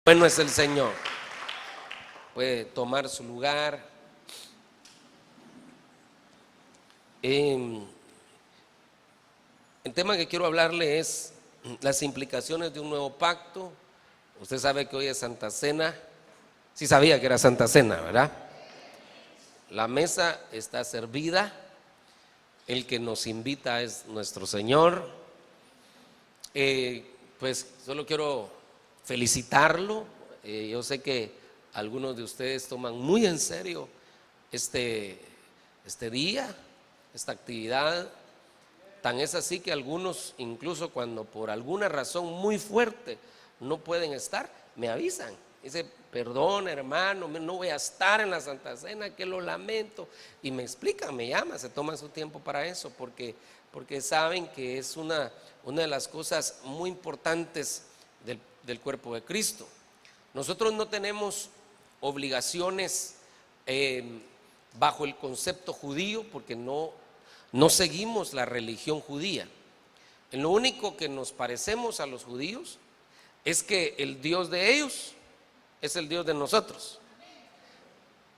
Bueno es el Señor. Puede tomar su lugar. El tema que quiero hablarle es las implicaciones de un nuevo pacto. Usted sabe que hoy es Santa Cena. Sí sabía que era Santa Cena, ¿verdad? La mesa está servida. El que nos invita es nuestro Señor. Pues solo quiero felicitarlo. Yo sé que algunos de ustedes toman muy en serio este día, esta actividad. Tan es así que algunos, incluso cuando por alguna razón muy fuerte no pueden estar, me avisan. Dice: perdón, hermano, no voy a estar en la Santa Cena, que lo lamento. Y me explican, me llaman, se toman su tiempo para eso, porque saben que es una de las cosas muy importantes del cuerpo de Cristo. Nosotros no tenemos obligaciones bajo el concepto judío, porque no seguimos la religión judía. En lo único que nos parecemos a los judíos es que el Dios de ellos es el Dios de nosotros,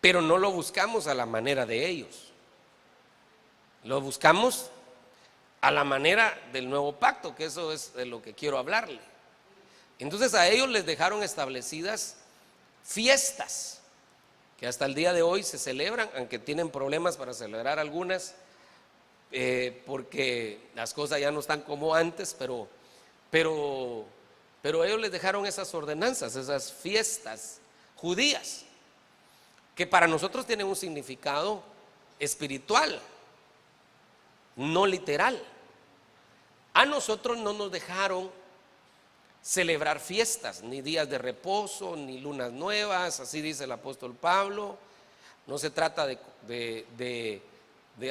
pero no lo buscamos a la manera de ellos, lo buscamos a la manera del nuevo pacto, que eso es de lo que quiero hablarle. Entonces a ellos les dejaron establecidas fiestas que hasta el día de hoy se celebran, aunque tienen problemas para celebrar algunas, porque las cosas ya no están como antes, pero ellos les dejaron esas ordenanzas, esas fiestas judías, que para nosotros tienen un significado espiritual, no literal. A nosotros no nos dejaron celebrar fiestas, ni días de reposo, ni lunas nuevas, así dice el apóstol Pablo. No se trata de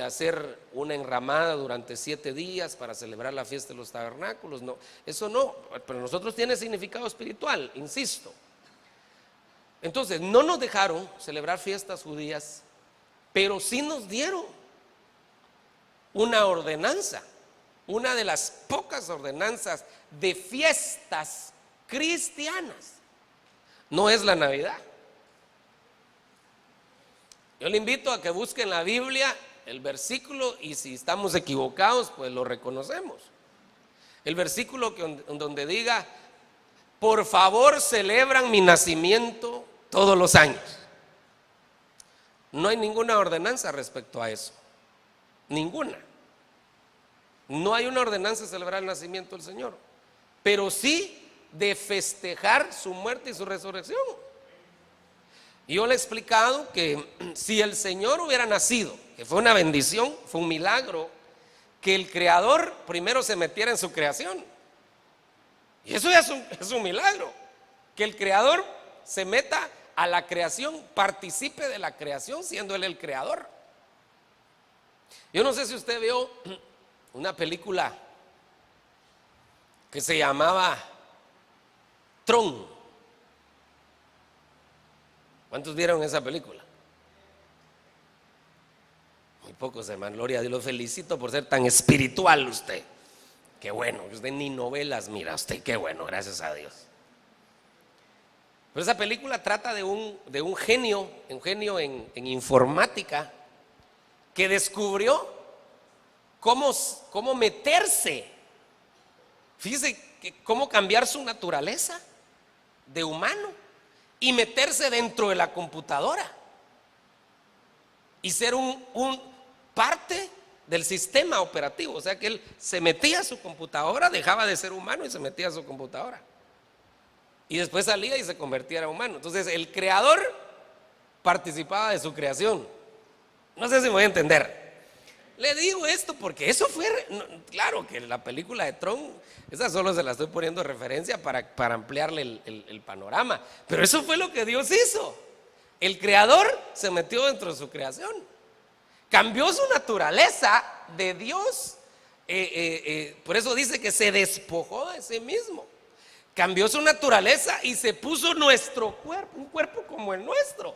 hacer una enramada durante 7 días para celebrar la fiesta de los tabernáculos, no, eso no, pero nosotros tiene significado espiritual, insisto. Entonces no nos dejaron celebrar fiestas judías, pero sí nos dieron una ordenanza, una de las pocas ordenanzas de fiestas cristianas. No es la Navidad. Yo le invito a que busquen la Biblia el versículo, y si estamos equivocados pues lo reconocemos. El versículo donde diga: por favor celebran mi nacimiento todos los años. No hay ninguna ordenanza respecto a eso, ninguna. No hay una ordenanza de celebrar el nacimiento del Señor, pero sí de festejar su muerte y su resurrección. Y yo le he explicado que si el Señor hubiera nacido, que fue una bendición, fue un milagro, que el Creador primero se metiera en su creación. Y eso ya es un milagro, que el Creador se meta a la creación, participe de la creación siendo Él el Creador. Yo no sé si usted vio una película que se llamaba Tron. ¿Cuántos vieron esa película? Muy pocos, hermano. Gloria a Dios, lo felicito por ser tan espiritual usted. Qué bueno, usted ni novelas mira usted, qué bueno, gracias a Dios. Pero esa película trata de un genio en informática, que descubrió cómo meterse, fíjese cómo cambiar su naturaleza de humano y meterse dentro de la computadora y ser un parte del sistema operativo. O sea que él se metía a su computadora, dejaba de ser humano y se metía a su computadora, y después salía y se convertía en humano. Entonces el creador participaba de su creación. No sé si me voy a entender. Le digo esto porque eso fue, claro que la película de Tron, esa solo se la estoy poniendo de referencia para ampliarle el panorama, pero eso fue lo que Dios hizo. El creador se metió dentro de su creación, cambió su naturaleza de Dios, por eso dice que se despojó de sí mismo, cambió su naturaleza y se puso nuestro cuerpo, un cuerpo como el nuestro.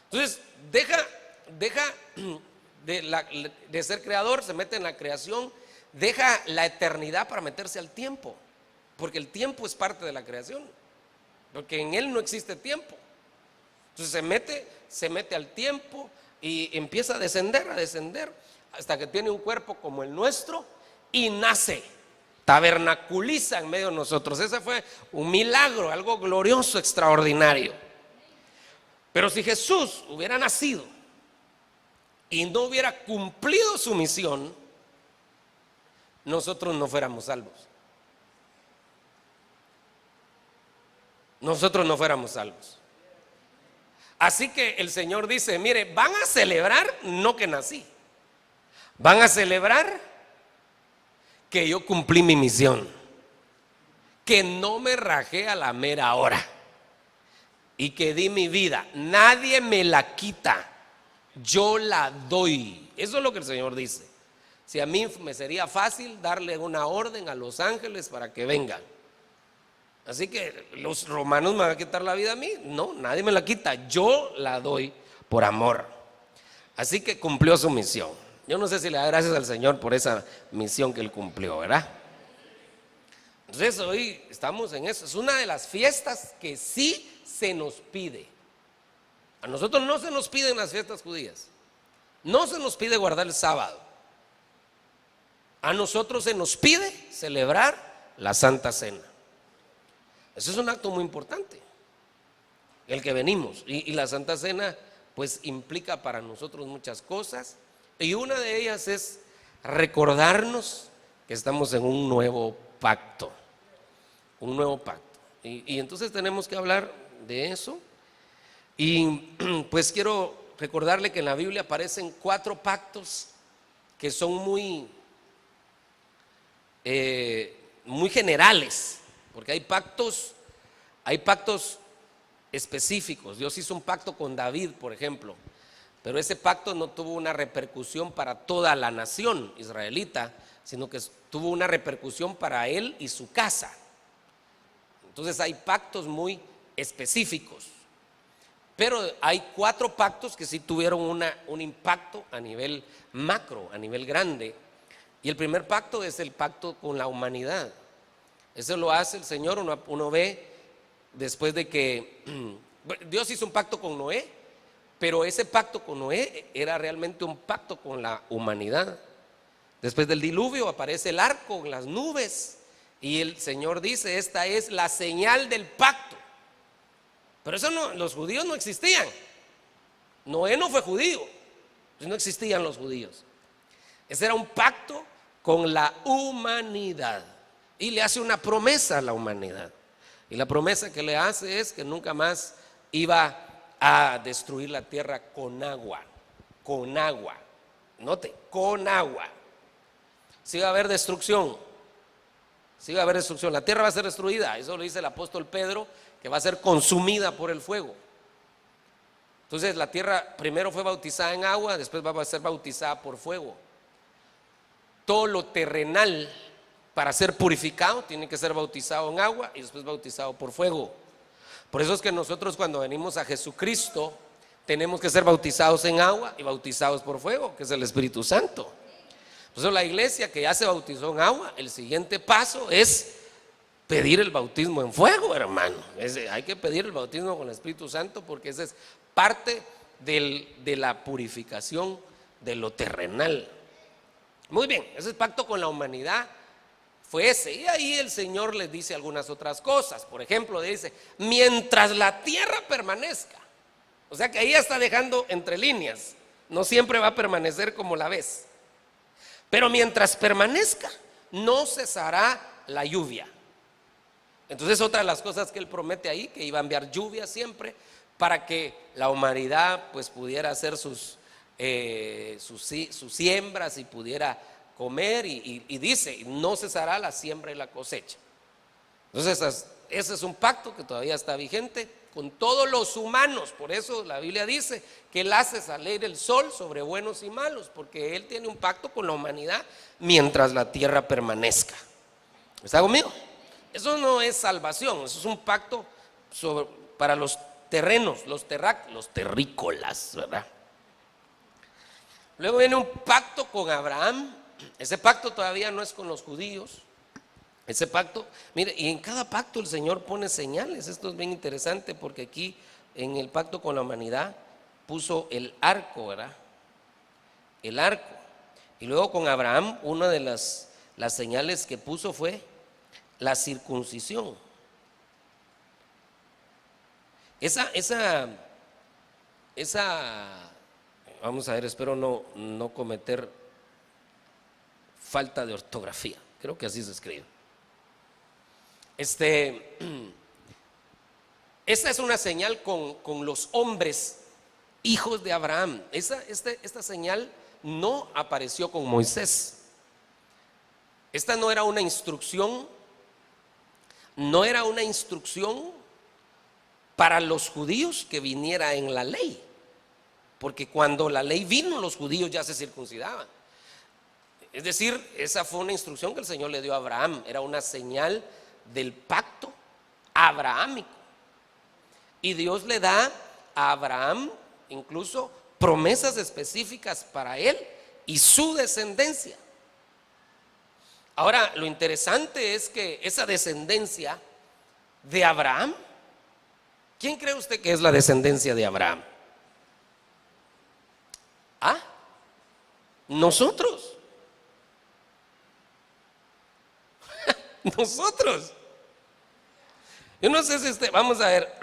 Entonces deja de ser creador, se mete en la creación, deja la eternidad para meterse al tiempo, porque el tiempo es parte de la creación. porque en Él no existe tiempo. Entonces se mete al tiempo y empieza a descender, hasta que tiene un cuerpo como el nuestro y nace, tabernaculiza en medio de nosotros. Ese fue un milagro, algo glorioso, extraordinario. Pero si Jesús hubiera nacido y no hubiera cumplido su misión, nosotros no fuéramos salvos. Nosotros no fuéramos salvos. Así que el Señor dice: mire, van a celebrar no que nací, van a celebrar que yo cumplí mi misión, que no me rajé a la mera hora y que di mi vida. Nadie me la quita, yo la doy. Eso es lo que el Señor dice. Si a mí me sería fácil darle una orden a los ángeles para que vengan, así que los romanos me van a quitar la vida a mí. No, nadie me la quita, yo la doy por amor. Así que cumplió su misión. Yo no sé si le da gracias al Señor por esa misión que Él cumplió, ¿verdad? Entonces hoy estamos en eso. Es una de las fiestas que sí se nos pide. A nosotros no se nos piden las fiestas judías, no se nos pide guardar el sábado. A nosotros se nos pide celebrar la Santa Cena. Eso es un acto muy importante, el que venimos. Y la Santa Cena pues implica para nosotros muchas cosas, y una de ellas es recordarnos que estamos en un nuevo pacto. Un nuevo pacto. Y entonces tenemos que hablar de eso. Y pues quiero recordarle que en la Biblia aparecen 4 pactos que son muy generales, porque hay pactos específicos. Dios hizo un pacto con David, por ejemplo, pero ese pacto no tuvo una repercusión para toda la nación israelita, sino que tuvo una repercusión para él y su casa. Entonces hay pactos muy específicos, pero hay 4 pactos que sí tuvieron un impacto a nivel macro, a nivel grande. Y el primer pacto es el pacto con la humanidad. Eso lo hace el Señor. Uno ve después de que Dios hizo un pacto con Noé, pero ese pacto con Noé era realmente un pacto con la humanidad. Después del diluvio aparece el arco en las nubes y el Señor dice: esta es la señal del pacto. Pero eso no, los judíos no existían. Noé no fue judío, pues no existían los judíos. Ese era un pacto con la humanidad, y le hace una promesa a la humanidad. Y la promesa que le hace es que nunca más iba a destruir la tierra con agua. Con agua. Note, con agua. Si va a haber destrucción. Si va a haber destrucción. La tierra va a ser destruida. Eso lo dice el apóstol Pedro, que va a ser consumida por el fuego. Entonces la tierra primero fue bautizada en agua, después va a ser bautizada por fuego. Todo lo terrenal, para ser purificado, tiene que ser bautizado en agua y después bautizado por fuego. Por eso es que nosotros, cuando venimos a Jesucristo, tenemos que ser bautizados en agua y bautizados por fuego, que es el Espíritu Santo. Por eso la iglesia que ya se bautizó en agua, el siguiente paso es pedir el bautismo en fuego, hermano. Hay que pedir el bautismo con el Espíritu Santo, porque esa es parte de la purificación de lo terrenal. Muy bien, ese pacto con la humanidad fue ese. Y ahí el Señor les dice algunas otras cosas. Por ejemplo, dice: mientras la tierra permanezca. O sea que ahí está dejando entre líneas. No siempre va a permanecer como la ves, pero mientras permanezca, no cesará la lluvia. Entonces, otra de las cosas que Él promete ahí, que iba a enviar lluvia siempre, para que la humanidad pues pudiera hacer sus siembras y pudiera comer, y dice: no cesará la siembra y la cosecha. Entonces ese es un pacto que todavía está vigente con todos los humanos. Por eso la Biblia dice que Él hace salir el sol sobre buenos y malos, porque Él tiene un pacto con la humanidad mientras la tierra permanezca. ¿Está conmigo? Eso no es salvación, eso es un pacto para los terrenos, los terrícolas, ¿verdad? Luego viene un pacto con Abraham. Ese pacto todavía no es con los judíos, Ese pacto, mire, y en cada pacto el Señor pone señales. Esto es bien interesante porque aquí en el pacto con la humanidad puso el arco, ¿verdad? El arco. Y luego con Abraham, una de las señales que puso fue la circuncisión. Esa, vamos a ver, espero no cometer falta de ortografía. Creo que así se escribe. Esta es una señal con los hombres, hijos de Abraham. Esta señal no apareció con Moisés. Esta no era una instrucción, para los judíos que viniera en la ley, porque cuando la ley vino los judíos ya se circuncidaban. Es decir, esa fue una instrucción que el Señor le dio a Abraham, era una señal del pacto abrahámico. Y Dios le da a Abraham incluso promesas específicas para él y su descendencia. Ahora, lo interesante es que esa descendencia de Abraham, ¿quién cree usted que es la descendencia de Abraham? ¿Ah? Nosotros. Nosotros. Yo no sé si usted, vamos a ver,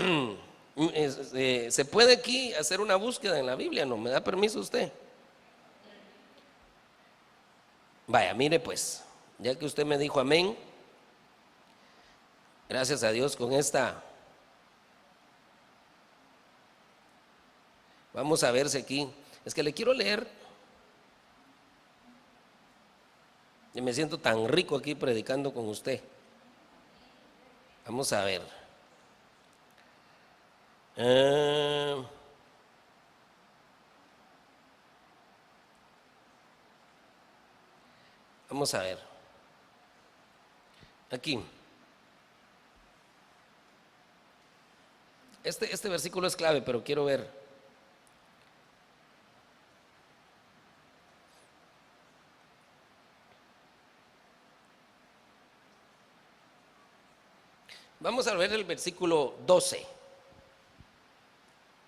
¿se puede aquí hacer una búsqueda en la Biblia? ¿No me da permiso usted? Vaya, mire pues, ya que usted me dijo amén, gracias a Dios con esta. Vamos a ver si aquí, es que le quiero leer. Y me siento tan rico aquí predicando con usted. Vamos a ver. Vamos a ver. Aquí. Este versículo es clave, pero quiero ver. Vamos a ver el versículo 12.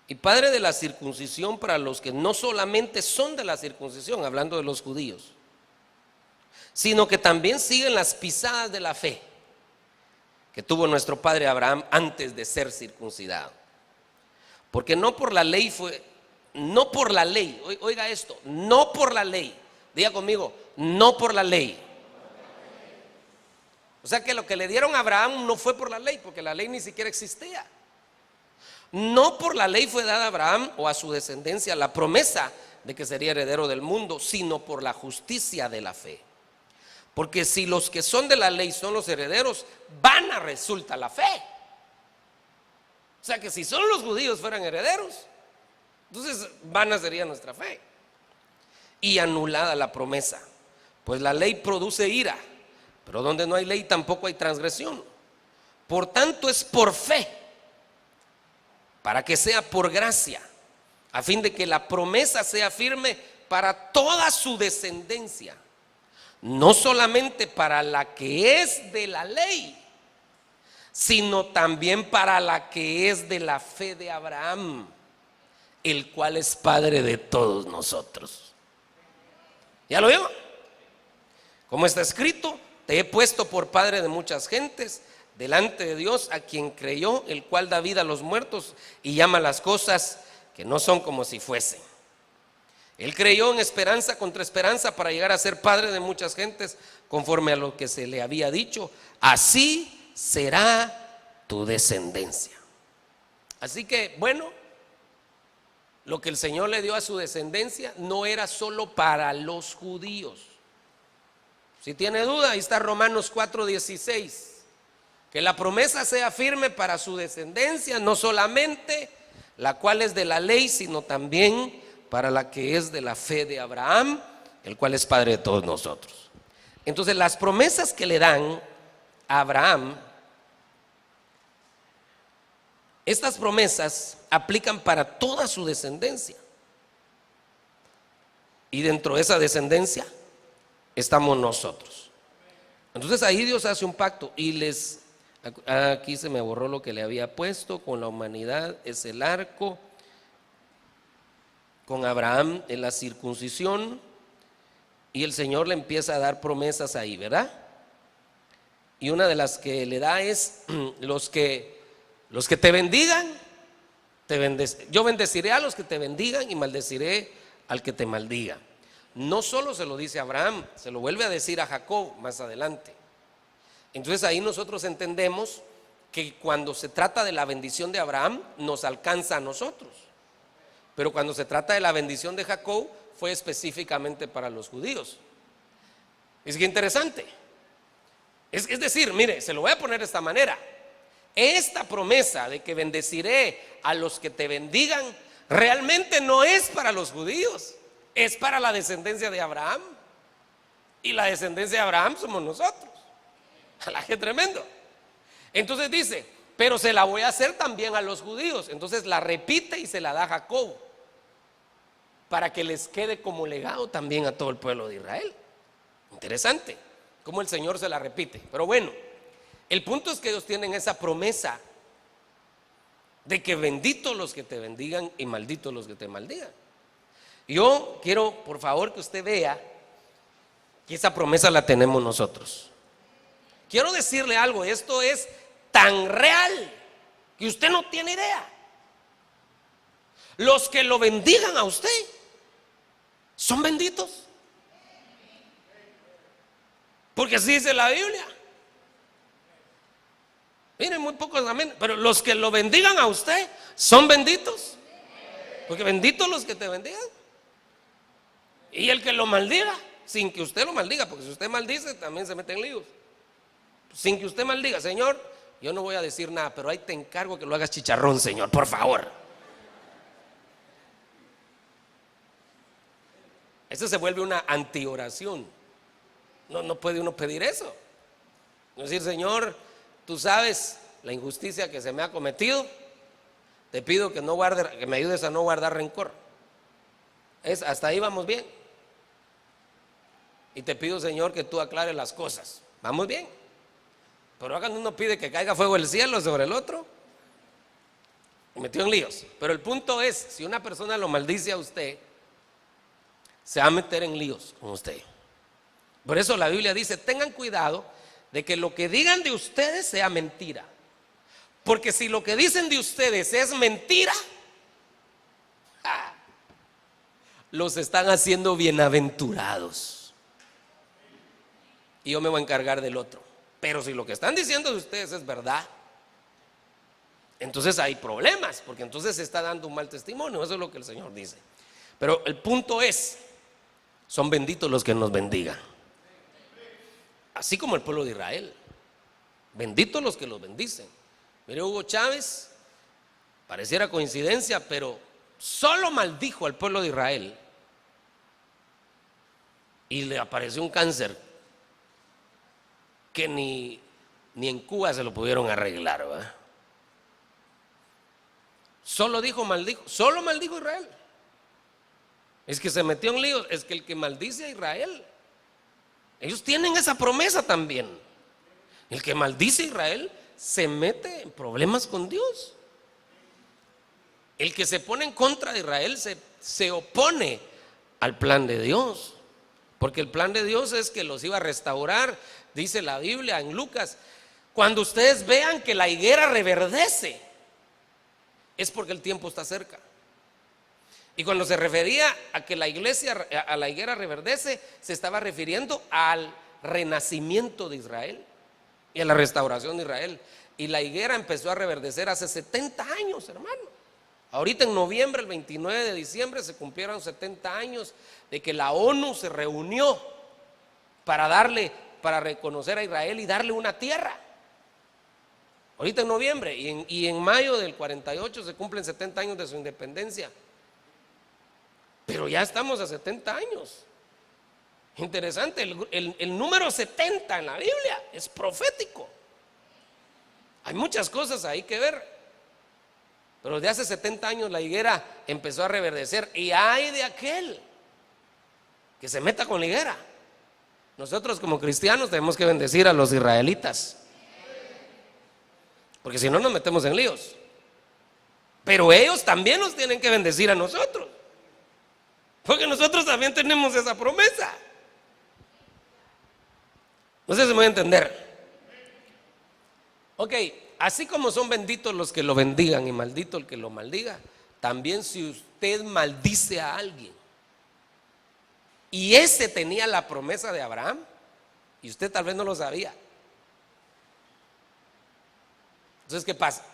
Y padre de la circuncisión para los que no solamente son de la circuncisión, hablando de los judíos, sino que también siguen las pisadas de la fe que tuvo nuestro padre Abraham antes de ser circuncidado. Porque no por la ley oiga esto, no por la ley, diga conmigo, no por la ley. O sea que lo que le dieron a Abraham no fue por la ley, porque la ley ni siquiera existía. No por la ley fue dada a Abraham o a su descendencia la promesa de que sería heredero del mundo, sino por la justicia de la fe. Porque si los que son de la ley son los herederos, vana resulta la fe. O sea que si solo los judíos fueran herederos, entonces vana sería nuestra fe. Y anulada la promesa, pues la ley produce ira, pero donde no hay ley tampoco hay transgresión. Por tanto es por fe, para que sea por gracia, a fin de que la promesa sea firme para toda su descendencia, no solamente para la que es de la ley, sino también para la que es de la fe de Abraham, el cual es padre de todos nosotros. ¿Ya lo vio? Como está escrito: te he puesto por padre de muchas gentes delante de Dios, a quien creyó, el cual da vida a los muertos y llama las cosas que no son como si fuesen. Él creyó en esperanza contra esperanza para llegar a ser padre de muchas gentes, conforme a lo que se le había dicho: así será tu descendencia. Así que, bueno, lo que el Señor le dio a su descendencia no era solo para los judíos. Si tiene duda, ahí está Romanos 4:16. Que la promesa sea firme para su descendencia, no solamente la cual es de la ley, sino también para la que es de la fe de Abraham, el cual es padre de todos nosotros. Entonces, las promesas que le dan a Abraham, estas promesas aplican para toda su descendencia. Y dentro de esa descendencia estamos nosotros. Entonces ahí Dios hace un pacto y aquí se me borró lo que le había puesto. Con la humanidad es el arco, con Abraham en la circuncisión, y el Señor le empieza a dar promesas ahí, ¿verdad? Y una de las que le da es: los que te bendigan, yo bendeciré a los que te bendigan y maldeciré al que te maldiga. No solo se lo dice a Abraham, se lo vuelve a decir a Jacob más adelante. Entonces ahí nosotros entendemos que cuando se trata de la bendición de Abraham, nos alcanza a nosotros, pero cuando se trata de la bendición de Jacob, fue específicamente para los judíos. Es que interesante. Es decir, mire, se lo voy a poner de esta manera: esta promesa de que bendeciré a los que te bendigan realmente no es para los judíos, es para la descendencia de Abraham. Y la descendencia de Abraham somos nosotros. ¡Qué tremendo! Entonces dice: pero se la voy a hacer también a los judíos. Entonces la repite y se la da a Jacob, para que les quede como legado también a todo el pueblo de Israel. Interesante cómo el Señor se la repite. Pero bueno, el punto es que ellos tienen esa promesa de que benditos los que te bendigan y malditos los que te maldigan. Yo quiero, por favor, que usted vea que esa promesa la tenemos nosotros. Quiero decirle algo: esto es tan real que usted no tiene idea. Los que lo bendigan a usted son benditos, porque así dice la Biblia. Miren, muy pocos amén, pero los que lo bendigan a usted son benditos, porque benditos los que te bendigan. Y el que lo maldiga, sin que usted lo maldiga, porque si usted maldice también se mete en líos. Sin que usted maldiga: Señor, yo no voy a decir nada, pero ahí te encargo que lo hagas chicharrón, Señor, por favor. Eso se vuelve una antioración. No puede uno pedir eso. Es decir: Señor, tú sabes la injusticia que se me ha cometido, te pido que me ayudes a no guardar rencor. Hasta ahí vamos bien. Y te pido, Señor, que tú aclares las cosas. Vamos bien. Pero cuando uno pide que caiga fuego del cielo sobre el otro, me metió en líos. Pero el punto es: si una persona lo maldice a usted, se va a meter en líos con usted. Por eso la Biblia dice: tengan cuidado de que lo que digan de ustedes sea mentira, porque si lo que dicen de ustedes es mentira, los están haciendo bienaventurados, y yo me voy a encargar del otro. Pero si lo que están diciendo de ustedes es verdad, entonces hay problemas, porque entonces se está dando un mal testimonio. Eso es lo que el Señor dice. Pero el punto es: son benditos los que nos bendigan, así como el pueblo de Israel. Benditos los que los bendicen. Mire, Hugo Chávez, pareciera coincidencia, pero solo maldijo al pueblo de Israel y le apareció un cáncer que ni en Cuba se lo pudieron arreglar, ¿verdad? Solo maldijo Israel. Es que se metió en líos. Es que el que maldice a Israel, ellos tienen esa promesa también. El que maldice a Israel se mete en problemas con Dios. El que se pone en contra de Israel se opone al plan de Dios, porque el plan de Dios es que los iba a restaurar. Dice la Biblia en Lucas: cuando ustedes vean que la higuera reverdece, es porque el tiempo está cerca. Y cuando se refería a que la higuera reverdece, se estaba refiriendo al renacimiento de Israel y a la restauración de Israel. Y la higuera empezó a reverdecer hace 70 años, hermano. Ahorita en noviembre, el 29 de diciembre, se cumplieron 70 años de que la ONU se reunió para reconocer a Israel y darle una tierra. Ahorita en noviembre, y en mayo del 48 se cumplen 70 años de su independencia. Pero ya estamos a 70 años. Interesante, el número 70 en la Biblia es profético. Hay muchas cosas ahí que ver. Pero desde hace 70 años la higuera empezó a reverdecer. Y hay de aquel que se meta con la higuera. nosotros como cristianos tenemos que bendecir a los israelitas, porque si no nos metemos en líos. Pero ellos también nos tienen que bendecir a nosotros, porque nosotros también tenemos esa promesa. No sé si me voy a entender. Ok, así como son benditos los que lo bendigan y maldito el que lo maldiga, también si usted maldice a alguien y ese tenía la promesa de Abraham y usted tal vez no lo sabía, entonces ¿qué pasa?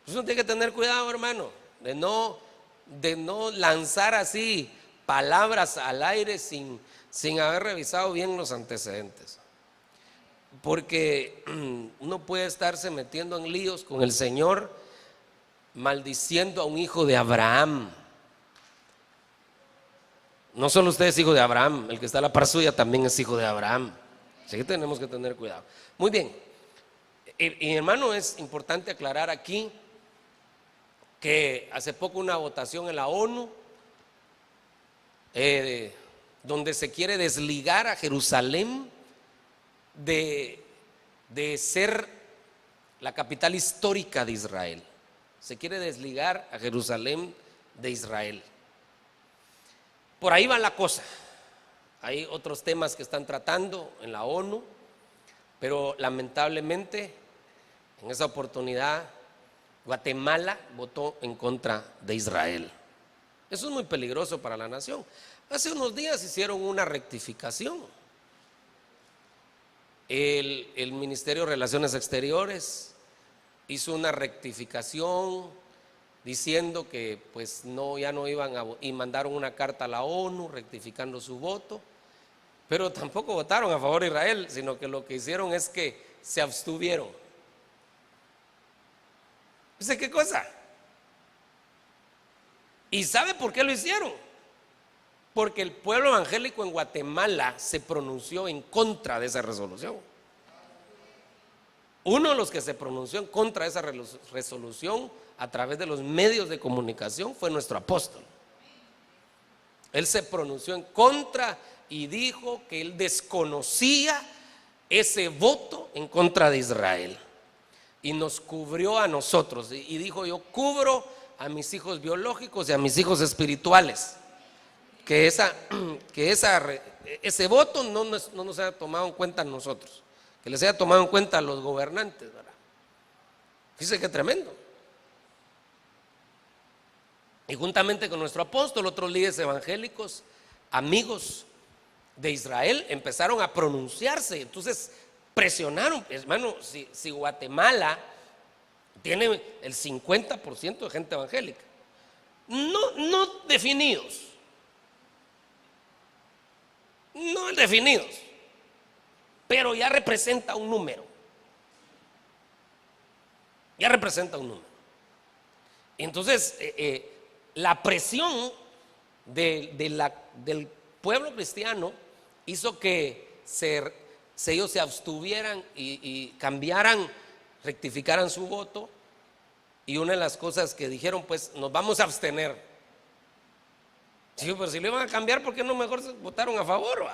Pues uno tiene que tener cuidado, hermano, de no lanzar así palabras al aire sin haber revisado bien los antecedentes, porque uno puede estarse metiendo en líos con el Señor maldiciendo a un hijo de Abraham. No solo usted es hijo de Abraham, el que está a la par suya también es hijo de Abraham. Así que tenemos que tener cuidado. Muy bien, y hermano, es importante aclarar aquí que hace poco una votación en la ONU donde se quiere desligar a Jerusalén de ser la capital histórica de Israel. Se quiere desligar a Jerusalén de Israel. Por ahí va la cosa. Hay otros temas que están tratando en la ONU, pero lamentablemente en esa oportunidad Guatemala votó en contra de Israel. Eso es muy peligroso para la nación. Hace unos días hicieron una rectificación. El Ministerio de Relaciones Exteriores hizo una rectificación diciendo que pues ya no iban y mandaron una carta a la ONU rectificando su voto, pero tampoco votaron a favor de Israel, sino que lo que hicieron es que se abstuvieron. ¿Dice qué cosa? ¿Y sabe por qué lo hicieron? Porque el pueblo evangélico en Guatemala se pronunció en contra de esa resolución. Uno de los que se pronunció en contra de esa resolución a través de los medios de comunicación fue nuestro apóstol. Él se pronunció en contra y dijo que él desconocía ese voto en contra de Israel y nos cubrió a nosotros y dijo: yo cubro a mis hijos biológicos y a mis hijos espirituales, que ese voto no nos haya tomado en cuenta a nosotros, que les haya tomado en cuenta a los gobernantes, ¿verdad? Fíjese qué tremendo. Y juntamente con nuestro apóstol, otros líderes evangélicos, amigos de Israel, empezaron a pronunciarse. Entonces presionaron, hermano, si Guatemala tiene el 50% de gente evangélica, no definidos, pero ya representa un número. Entonces la presión del pueblo cristiano hizo que ellos se abstuvieran y cambiaran, rectificaran su voto. Y una de las cosas que dijeron: pues nos vamos a abstener. Sí, pero si lo iban a cambiar, ¿por qué no mejor votaron a favor?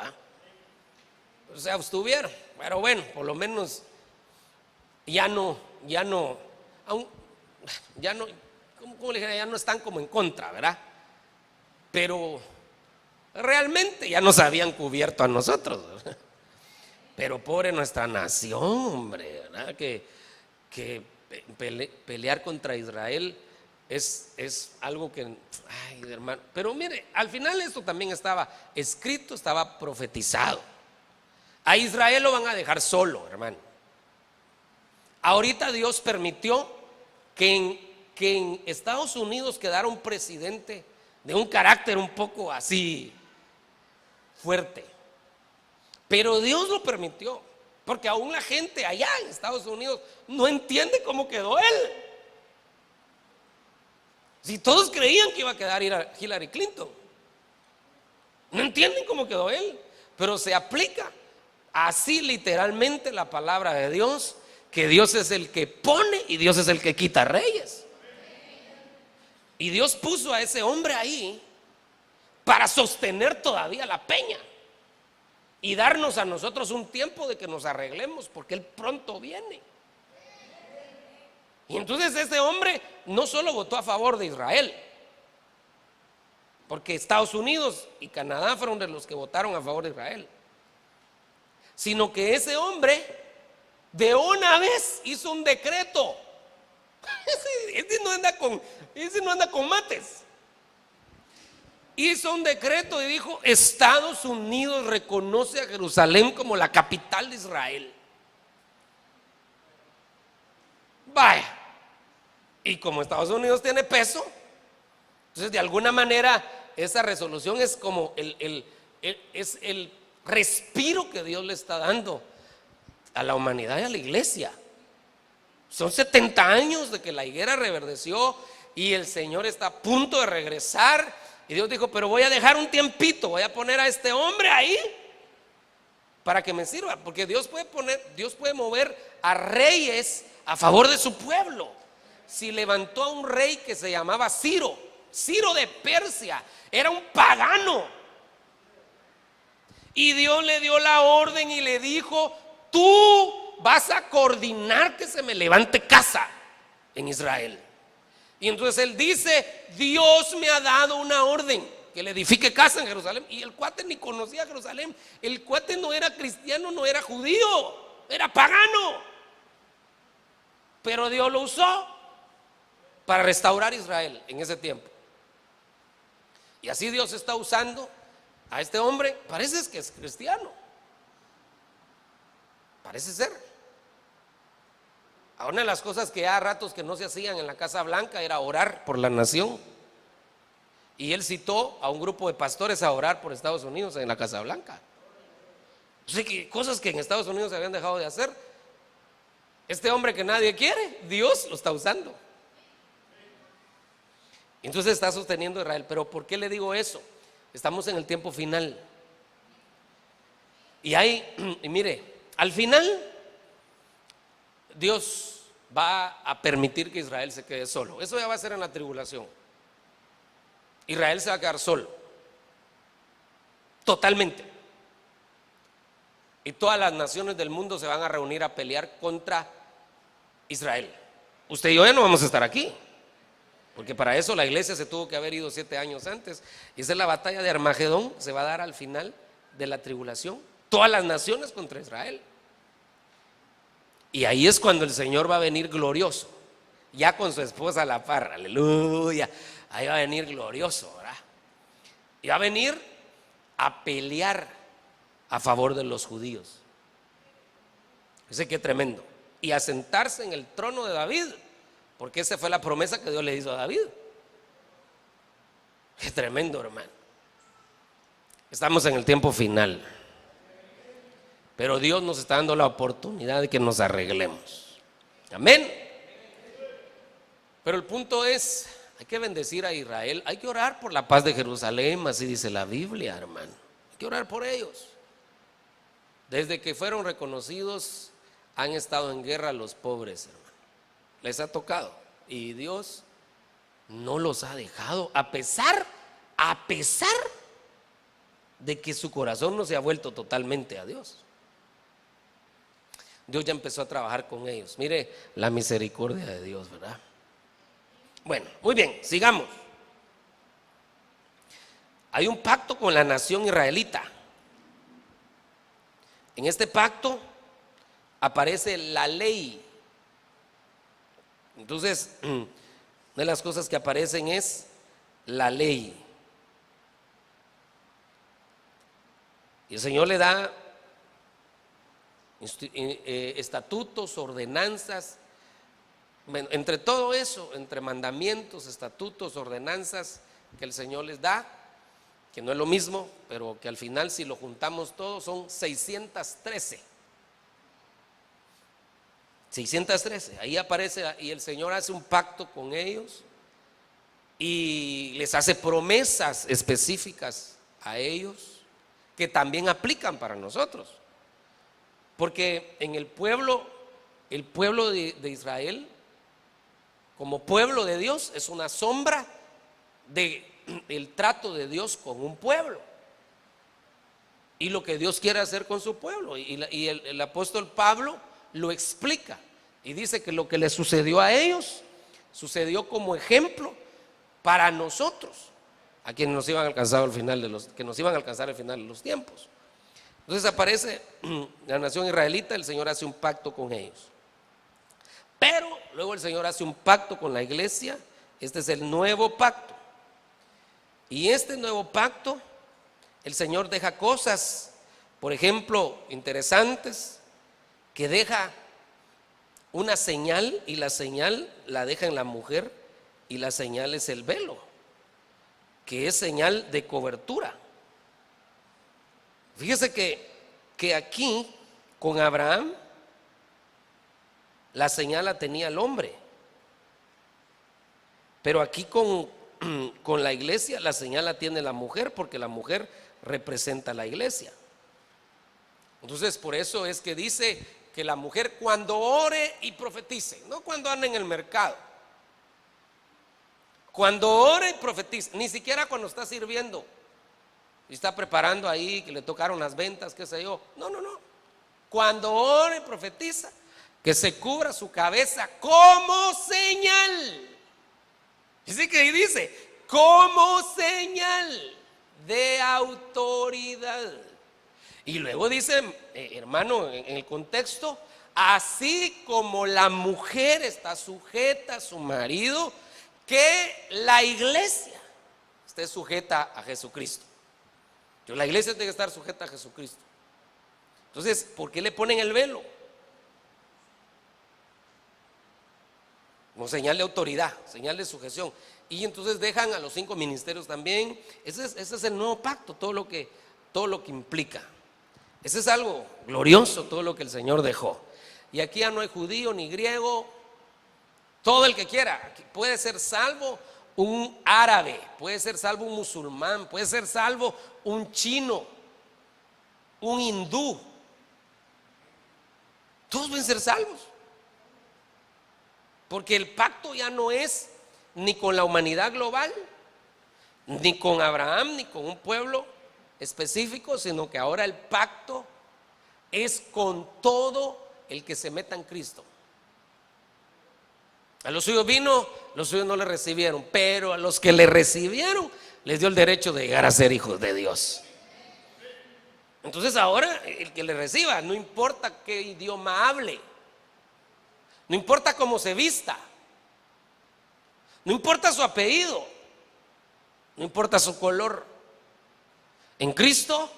Pues se abstuvieron. Pero bueno, por lo menos ya no, ¿cómo le dijera? Ya no están como en contra, ¿verdad? Pero realmente ya nos habían cubierto a nosotros, ¿verdad? Pero pobre nuestra nación, hombre, ¿verdad? Que pelear contra Israel es algo que, ay, hermano. Pero mire, al final esto también estaba escrito, estaba profetizado. A Israel lo van a dejar solo, hermano. Ahorita Dios permitió que en Estados Unidos quedara un presidente de un carácter un poco así fuerte, pero Dios lo permitió, porque aún la gente allá en Estados Unidos no entiende cómo quedó él. Si todos creían que iba a quedar Hillary Clinton, no entienden cómo quedó él, pero se aplica así literalmente la palabra de Dios, que Dios es el que pone y Dios es el que quita reyes. Y Dios puso a ese hombre ahí para sostener todavía la peña. y darnos a nosotros un tiempo de que nos arreglemos, porque Él pronto viene. Y entonces este hombre no solo votó a favor de Israel, porque Estados Unidos y Canadá fueron de los que votaron a favor de Israel, sino que ese hombre de una vez hizo un decreto. Ese no anda con mates. Hizo un decreto y dijo: Estados Unidos reconoce a Jerusalén como la capital de Israel. Vaya. Y como Estados Unidos tiene peso, entonces de alguna manera esa resolución es como es el respiro que Dios le está dando a la humanidad y a la iglesia. Son 70 años de que la higuera reverdeció y el Señor está a punto de regresar. Y Dios dijo: pero voy a dejar un tiempito, voy a poner a este hombre ahí para que me sirva, porque Dios puede mover a reyes a favor de su pueblo. Si levantó a un rey que se llamaba Ciro de Persia, era un pagano, y Dios le dio la orden y le dijo: tú vas a coordinar que se me levante casa en Israel. Y entonces él dice: Dios me ha dado una orden que le edifique casa en Jerusalén. Y el cuate ni conocía a Jerusalén. El cuate no era cristiano, no era judío, era pagano. Pero Dios lo usó para restaurar Israel en ese tiempo. Y así Dios está usando a este hombre. Parece que es cristiano, parece ser. Una de las cosas que a ratos que no se hacían en la Casa Blanca era orar por la nación. Y él citó a un grupo de pastores a orar por Estados Unidos en la Casa Blanca. O sea, que cosas que en Estados Unidos se habían dejado de hacer. Este hombre que nadie quiere, Dios lo está usando. Entonces está sosteniendo a Israel. Pero ¿por qué le digo eso? Estamos en el tiempo final. Y mire, al final Dios va a permitir que Israel se quede solo. Eso ya va a ser en la tribulación. Israel se va a quedar solo, totalmente. Y todas las naciones del mundo se van a reunir a pelear contra Israel. Usted y yo ya no vamos a estar aquí, porque para eso la iglesia se tuvo que haber ido 7 años antes. Y esa es la batalla de Armagedón. Se va a dar al final de la tribulación. Todas las naciones contra Israel. Y ahí es cuando el Señor va a venir glorioso, ya con su esposa a la par. Aleluya. Ahí va a venir glorioso, ¿verdad? Y va a venir a pelear a favor de los judíos. Ese que tremendo. Y a sentarse en el trono de David, porque esa fue la promesa que Dios le hizo a David. Qué tremendo, hermano. Estamos en el tiempo final, pero Dios nos está dando la oportunidad de que nos arreglemos. Amén. Pero el punto es, hay que bendecir a Israel, hay que orar por la paz de Jerusalén, así dice la Biblia, hermano. Hay que orar por ellos. Desde que fueron reconocidos, han estado en guerra los pobres, hermano. Les ha tocado. Y Dios no los ha dejado, a pesar de que su corazón no se ha vuelto totalmente a Dios. Dios ya empezó a trabajar con ellos. Mire la misericordia de Dios, ¿verdad? Bueno, muy bien, sigamos. Hay un pacto con la nación israelita. En este pacto aparece la ley. Entonces, una de las cosas que aparecen es la ley. Y el Señor le da estatutos, ordenanzas. Entre todo eso, entre mandamientos, estatutos, ordenanzas que el Señor les da, que no es lo mismo, pero que al final si lo juntamos todo son 613. 613, ahí aparece, y el Señor hace un pacto con ellos y les hace promesas específicas a ellos que también aplican para nosotros. Porque en el pueblo de Israel, como pueblo de Dios, es una sombra del trato de Dios con un pueblo. y lo que Dios quiere hacer con su pueblo. Y el apóstol Pablo lo explica y dice que lo que le sucedió a ellos sucedió como ejemplo para nosotros, a quienes nos iban a alcanzar al final de los tiempos. Entonces aparece la nación israelita, el Señor hace un pacto con ellos. Pero luego el Señor hace un pacto con la iglesia. Este es el nuevo pacto. Y este nuevo pacto, el Señor deja cosas, por ejemplo, interesantes, que deja una señal, y la señal la deja en la mujer, y la señal es el velo, que es señal de cobertura. Fíjese que aquí con Abraham la señal la tenía el hombre, pero aquí con la iglesia la señal la tiene la mujer, porque la mujer representa a la iglesia. Entonces por eso es que dice que la mujer cuando ore y profetice, no cuando ande en el mercado, cuando ore y profetice, ni siquiera cuando está sirviendo y está preparando ahí, que le tocaron las ventas, qué sé yo, no, cuando ore y profetiza, que se cubra su cabeza como señal. Así que dice, como señal de autoridad. Y luego dice, hermano, en el contexto, así como la mujer está sujeta a su marido, que la iglesia esté sujeta a Jesucristo. La iglesia tiene que estar sujeta a Jesucristo. Entonces, ¿por qué le ponen el velo? Como señal de autoridad, señal de sujeción. Y entonces dejan a los 5 ministerios también. Ese es el nuevo pacto, todo lo que implica. Ese es algo glorioso, todo lo que el Señor dejó. Y aquí ya no hay judío ni griego. Todo el que quiera puede ser salvo, un árabe, puede ser salvo un musulmán, puede ser salvo un chino, un hindú. Todos pueden ser salvos. Porque el pacto ya no es ni con la humanidad global, ni con Abraham, ni con un pueblo específico, sino que ahora el pacto es con todo el que se meta en Cristo. A los suyos vino, los suyos no le recibieron, pero a los que le recibieron les dio el derecho de llegar a ser hijos de Dios. Entonces ahora el que le reciba, no importa qué idioma hable, no importa cómo se vista, no importa su apellido, no importa su color, en Cristo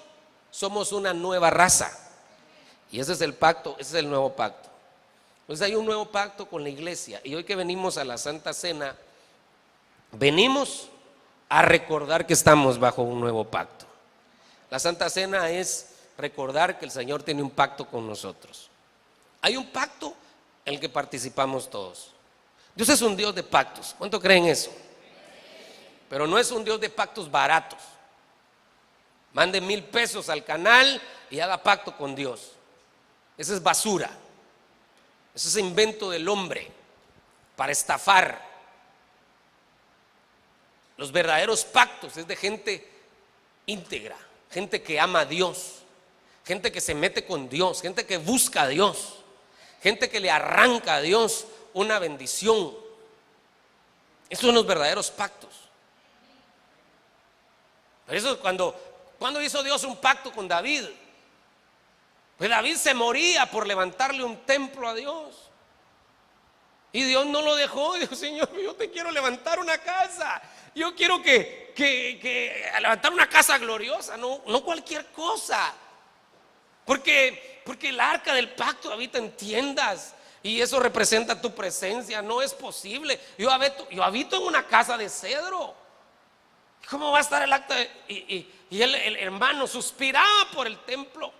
somos una nueva raza. Y ese es el pacto, ese es el nuevo pacto. Entonces hay un nuevo pacto con la iglesia. Y hoy que venimos a la Santa Cena, venimos a recordar que estamos bajo un nuevo pacto. La Santa Cena es recordar que el Señor tiene un pacto con nosotros. Hay un pacto en el que participamos todos. Dios es un Dios de pactos. ¿Cuánto creen eso? Pero no es un Dios de pactos baratos. Mande 1,000 pesos al canal y haga pacto con Dios. Esa es basura. Ese es invento del hombre para estafar. Los verdaderos pactos es de gente íntegra, gente que ama a Dios, gente que se mete con Dios, gente que busca a Dios, gente que le arranca a Dios una bendición. Esos son los verdaderos pactos. Por eso cuando hizo Dios un pacto con David, pues David se moría por levantarle un templo a Dios. Y Dios no lo dejó. Dijo: Señor, yo te quiero levantar una casa. Yo quiero que levantar una casa gloriosa, no cualquier cosa. Porque el arca del pacto habita en tiendas y eso representa tu presencia. No es posible. Yo habito en una casa de cedro. ¿Cómo va a estar el acta? Y el hermano suspiraba por el templo.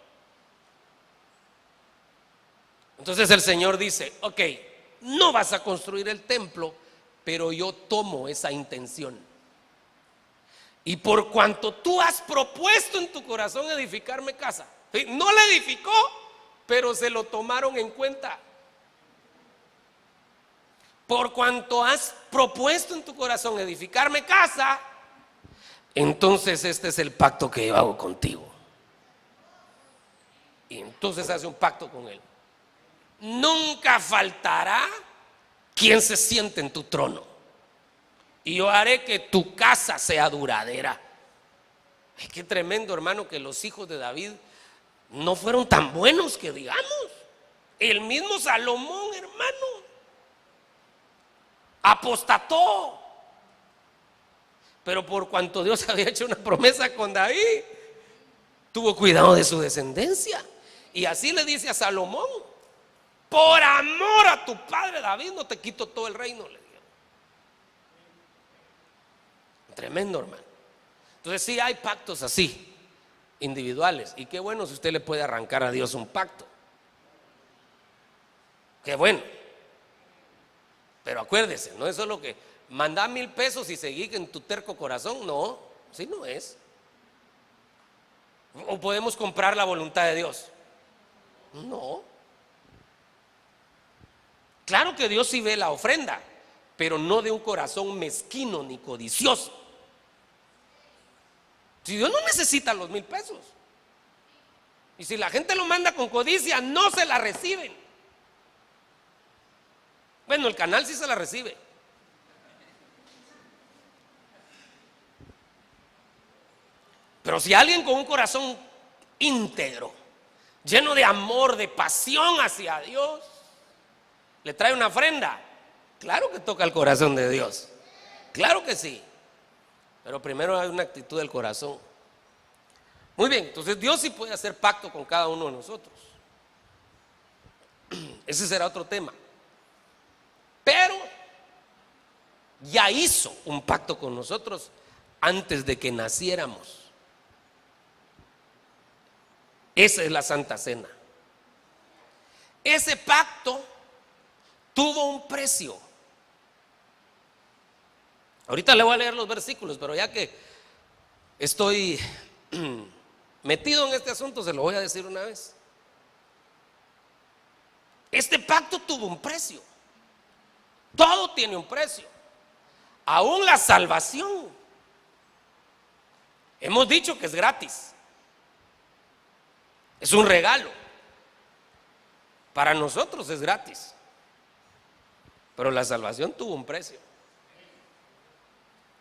Entonces el Señor dice: ok, no vas a construir el templo, pero yo tomo esa intención. Y por cuanto tú has propuesto en tu corazón edificarme casa, ¿sí? No la edificó, pero se lo tomaron en cuenta. Por cuanto has propuesto en tu corazón edificarme casa, entonces este es el pacto que yo hago contigo. Entonces hace un pacto con Él. Nunca faltará quien se siente en tu trono, y yo haré que tu casa sea duradera. Ay, qué tremendo, hermano, que los hijos de David no fueron tan buenos que digamos. El mismo Salomón, hermano, apostató. Pero por cuanto Dios había hecho una promesa con David, tuvo cuidado de su descendencia. Y así le dice a Salomón: por amor a tu padre David no te quito todo el reino, le dijo. Tremendo, hermano. Entonces sí hay pactos así, individuales. Y qué bueno si usted le puede arrancar a Dios un pacto. Qué bueno. Pero acuérdese, no es solo que manda 1,000 pesos y seguir en tu terco corazón. No, así no es. ¿O podemos comprar la voluntad de Dios? No. Claro que Dios sí ve la ofrenda, pero no de un corazón mezquino ni codicioso. Si Dios no necesita los 1,000 pesos, y si la gente lo manda con codicia, no se la reciben. Bueno, el canal sí se la recibe. Pero si alguien con un corazón íntegro, lleno de amor, de pasión hacia Dios, le trae una ofrenda, claro que toca el corazón de Dios. Claro que sí. Pero primero hay una actitud del corazón. Muy bien, entonces Dios sí puede hacer pacto con cada uno de nosotros. Ese será otro tema. Pero ya hizo un pacto con nosotros antes de que naciéramos. Esa es la Santa Cena. Ese pacto tuvo un precio. Ahorita le voy a leer los versículos, pero ya que estoy metido en este asunto, se lo voy a decir una vez. Este pacto tuvo un precio. Todo tiene un precio. Aún la salvación. Hemos dicho que es gratis. Es un regalo. Para nosotros es gratis. Pero la salvación tuvo un precio.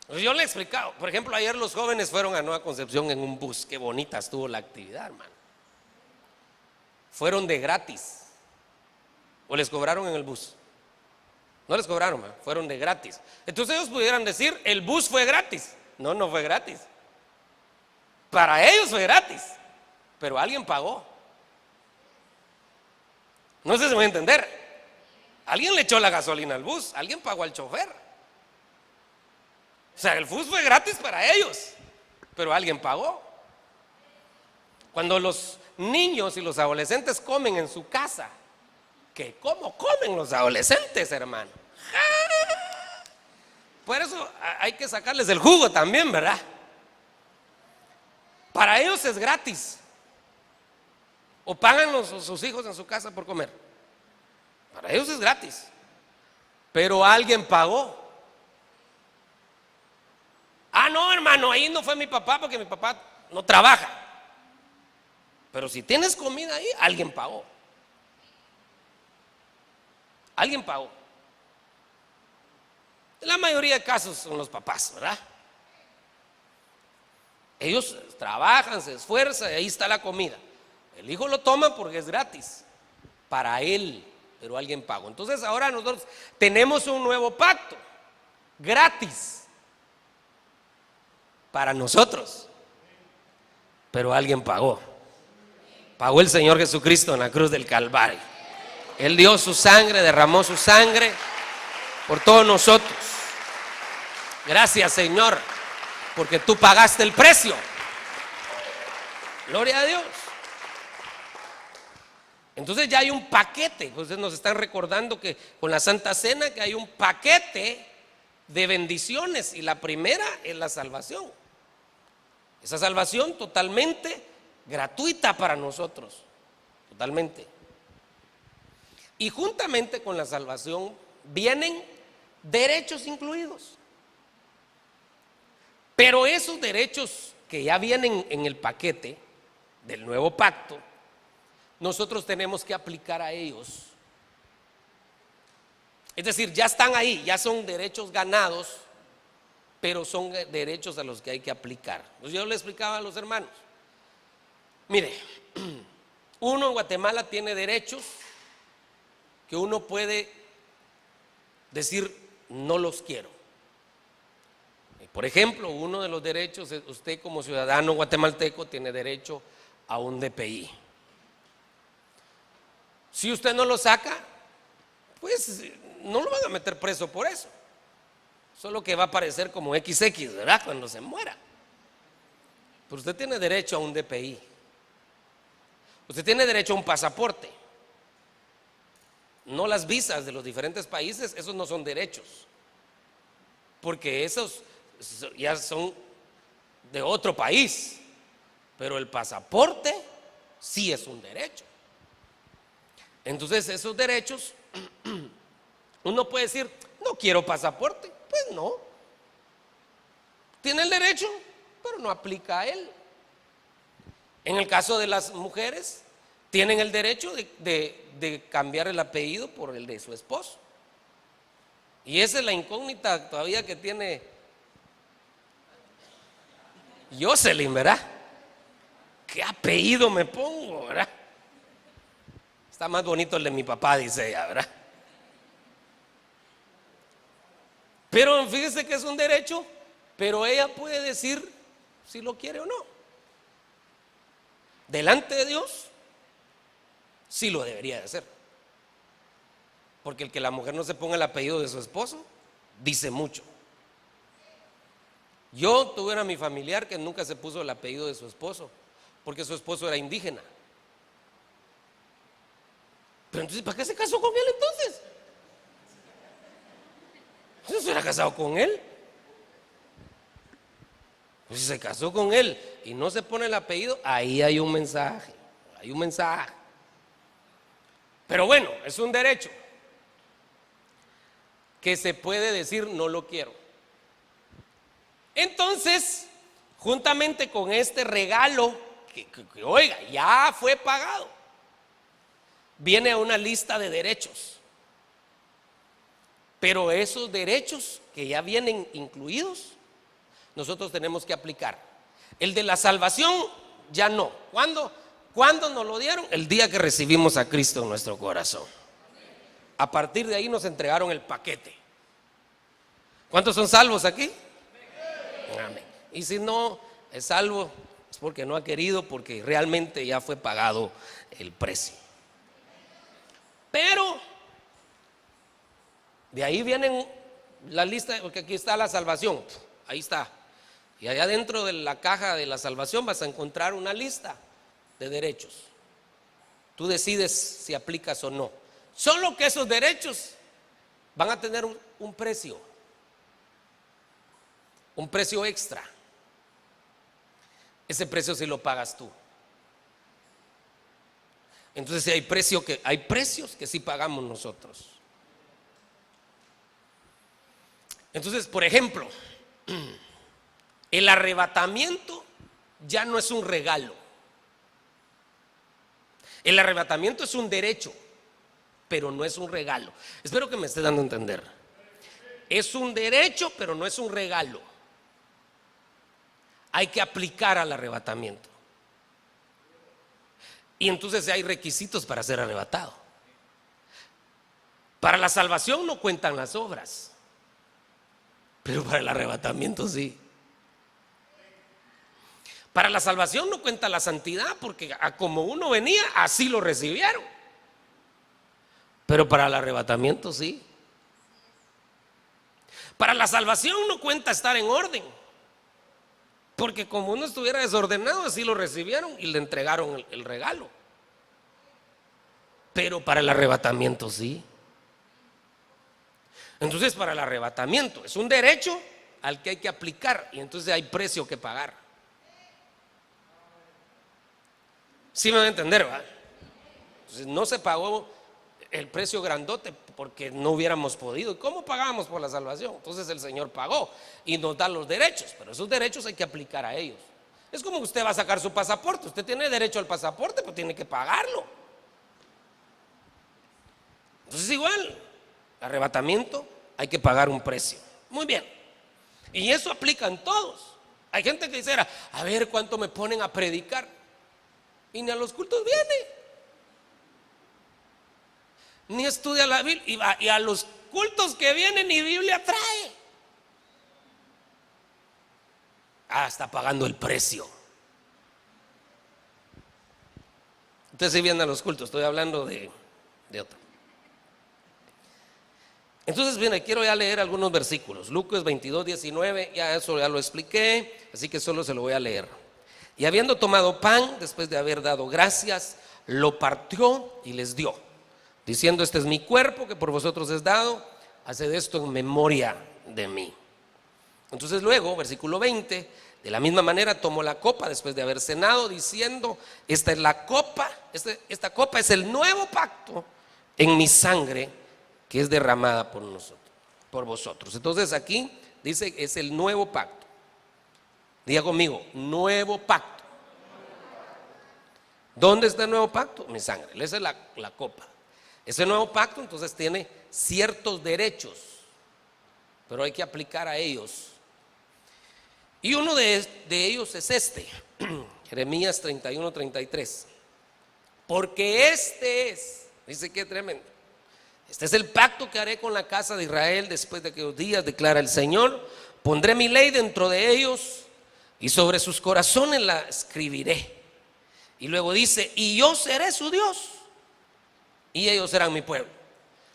Yo le he explicado. Por ejemplo, ayer los jóvenes fueron a Nueva Concepción en un bus. Qué bonita estuvo la actividad, hermano. Fueron de gratis. ¿O les cobraron en el bus? No les cobraron, fueron de gratis. Entonces ellos pudieran decir: el bus fue gratis. No, no fue gratis. Para ellos fue gratis, pero alguien pagó. No sé si me voy a entender. Alguien le echó la gasolina al bus, alguien pagó al chofer. O sea, el bus fue gratis para ellos, pero alguien pagó. Cuando los niños y los adolescentes comen en su casa, ¿qué? ¿Cómo comen los adolescentes, hermano? Por eso hay que sacarles el jugo también, ¿verdad? Para ellos es gratis. ¿O pagan sus hijos en su casa por comer? Para ellos es gratis. Pero alguien pagó. Ah, no, hermano, ahí no fue mi papá porque mi papá no trabaja. Pero si tienes comida ahí, alguien pagó. Alguien pagó. En la mayoría de casos son los papás, ¿verdad? Ellos trabajan, se esfuerzan y ahí está la comida. El hijo lo toma porque es gratis para él, pero alguien pagó. Entonces ahora nosotros tenemos un nuevo pacto, gratis para nosotros, pero alguien pagó. Pagó el Señor Jesucristo en la cruz del Calvario. Él dio su sangre, derramó su sangre por todos nosotros. Gracias, Señor, porque tú pagaste el precio. Gloria a Dios. Entonces ya hay un paquete. Ustedes nos están recordando que con la Santa Cena que hay un paquete de bendiciones, y la primera es la salvación. Esa salvación totalmente gratuita para nosotros, totalmente. Y juntamente con la salvación vienen derechos incluidos. Pero esos derechos que ya vienen en el paquete del nuevo pacto nosotros tenemos que aplicar a ellos. Es decir, ya están ahí, ya son derechos ganados, pero son derechos a los que hay que aplicar. Pues yo le explicaba a los hermanos, mire, uno en Guatemala tiene derechos que uno puede decir no los quiero. Por ejemplo, uno de los derechos es usted como ciudadano guatemalteco tiene derecho a un DPI. Si usted no lo saca, pues no lo van a meter preso por eso. Solo que va a aparecer como XX, ¿verdad? Cuando se muera. Pero usted tiene derecho a un DPI. Usted tiene derecho a un pasaporte. No las visas de los diferentes países, esos no son derechos. Porque esos ya son de otro país. Pero el pasaporte sí es un derecho. Entonces esos derechos, uno puede decir, no quiero pasaporte. Pues no. Tiene el derecho, pero no aplica a él. En el caso de las mujeres, tienen el derecho de cambiar el apellido por el de su esposo. Y esa es la incógnita todavía que tiene Jocelyn, ¿verdad? ¿Qué apellido me pongo, verdad? Está más bonito el de mi papá, dice ella, ¿verdad? Pero fíjese que es un derecho, pero ella puede decir si lo quiere o no. Delante de Dios, sí lo debería de hacer. Porque el que la mujer no se ponga el apellido de su esposo, dice mucho. Yo tuve a mi familiar que nunca se puso el apellido de su esposo, porque su esposo era indígena. Pero entonces, ¿para qué se casó con él entonces? ¿No se hubiera casado con él? Pues si se casó con él y no se pone el apellido, ahí hay un mensaje. Hay un mensaje. Pero bueno, es un derecho que se puede decir no lo quiero. Entonces, juntamente con este regalo, que oiga, ya fue pagado, viene a una lista de derechos. Pero esos derechos que ya vienen incluidos, nosotros tenemos que aplicar. El de la salvación, ya no. ¿Cuándo nos lo dieron? El día que recibimos a Cristo en nuestro corazón. A partir de ahí nos entregaron el paquete. ¿Cuántos son salvos aquí? Amén. Y si no es salvo, es porque no ha querido, porque realmente ya fue pagado el precio. Pero de ahí vienen la lista, porque aquí está la salvación, ahí está. Y allá dentro de la caja de la salvación vas a encontrar una lista de derechos. Tú decides si aplicas o no. Solo que esos derechos van a tener un precio extra. Ese precio sí lo pagas tú. Entonces hay precios que sí pagamos nosotros. Entonces, por ejemplo, el arrebatamiento ya no es un regalo. El arrebatamiento es un derecho, pero no es un regalo. Espero que me esté dando a entender. Es un derecho, pero no es un regalo. Hay que aplicar al arrebatamiento. Y entonces hay requisitos para ser arrebatado. Para la salvación no cuentan las obras, pero para el arrebatamiento sí. Para la salvación no cuenta la santidad, porque como uno venía, así lo recibieron. Pero para el arrebatamiento sí. Para la salvación no cuenta estar en orden, porque como uno estuviera desordenado, así lo recibieron y le entregaron el regalo. Pero para el arrebatamiento sí. Entonces, para el arrebatamiento es un derecho al que hay que aplicar, y entonces hay precio que pagar. ¿Sí me van a entender, ¿verdad? Entonces, no se pagó el precio grandote porque no hubiéramos podido. ¿Y cómo pagábamos por la salvación? Entonces el Señor pagó y nos da los derechos, pero esos derechos hay que aplicar a ellos. Es como que usted va a sacar su pasaporte. Usted tiene derecho al pasaporte, pero tiene que pagarlo. Entonces igual, arrebatamiento, hay que pagar un precio. Muy bien. Y eso aplica en todos. Hay gente que dice, a ver cuánto me ponen a predicar. Y ni a los cultos viene. Ni estudia la Biblia. Y a los cultos que vienen ni Biblia trae. Está pagando el precio. Ustedes sí vienen a los cultos, estoy hablando de otro. Entonces, bien, quiero ya leer algunos versículos. Lucas 22, 19, ya eso ya lo expliqué, así que solo se lo voy a leer. Y habiendo tomado pan, después de haber dado gracias, lo partió y les dio, diciendo: este es mi cuerpo que por vosotros es dado, haced esto en memoria de mí. Entonces luego, versículo 20, de la misma manera tomó la copa después de haber cenado, diciendo: esta es la copa, esta copa es el nuevo pacto en mi sangre, que es derramada por nosotros, por vosotros. Entonces aquí dice que es el nuevo pacto. Diga conmigo, nuevo pacto. ¿Dónde está el nuevo pacto? Mi sangre. Esa es la copa. Ese nuevo pacto entonces tiene ciertos derechos, pero hay que aplicar a ellos. Y uno de ellos es este, Jeremías 31, 33. Porque este es, dice que tremendo. Este es el pacto que haré con la casa de Israel después de aquellos días, declara el Señor. Pondré mi ley dentro de ellos y sobre sus corazones la escribiré. Y luego dice: y yo seré su Dios y ellos serán mi pueblo.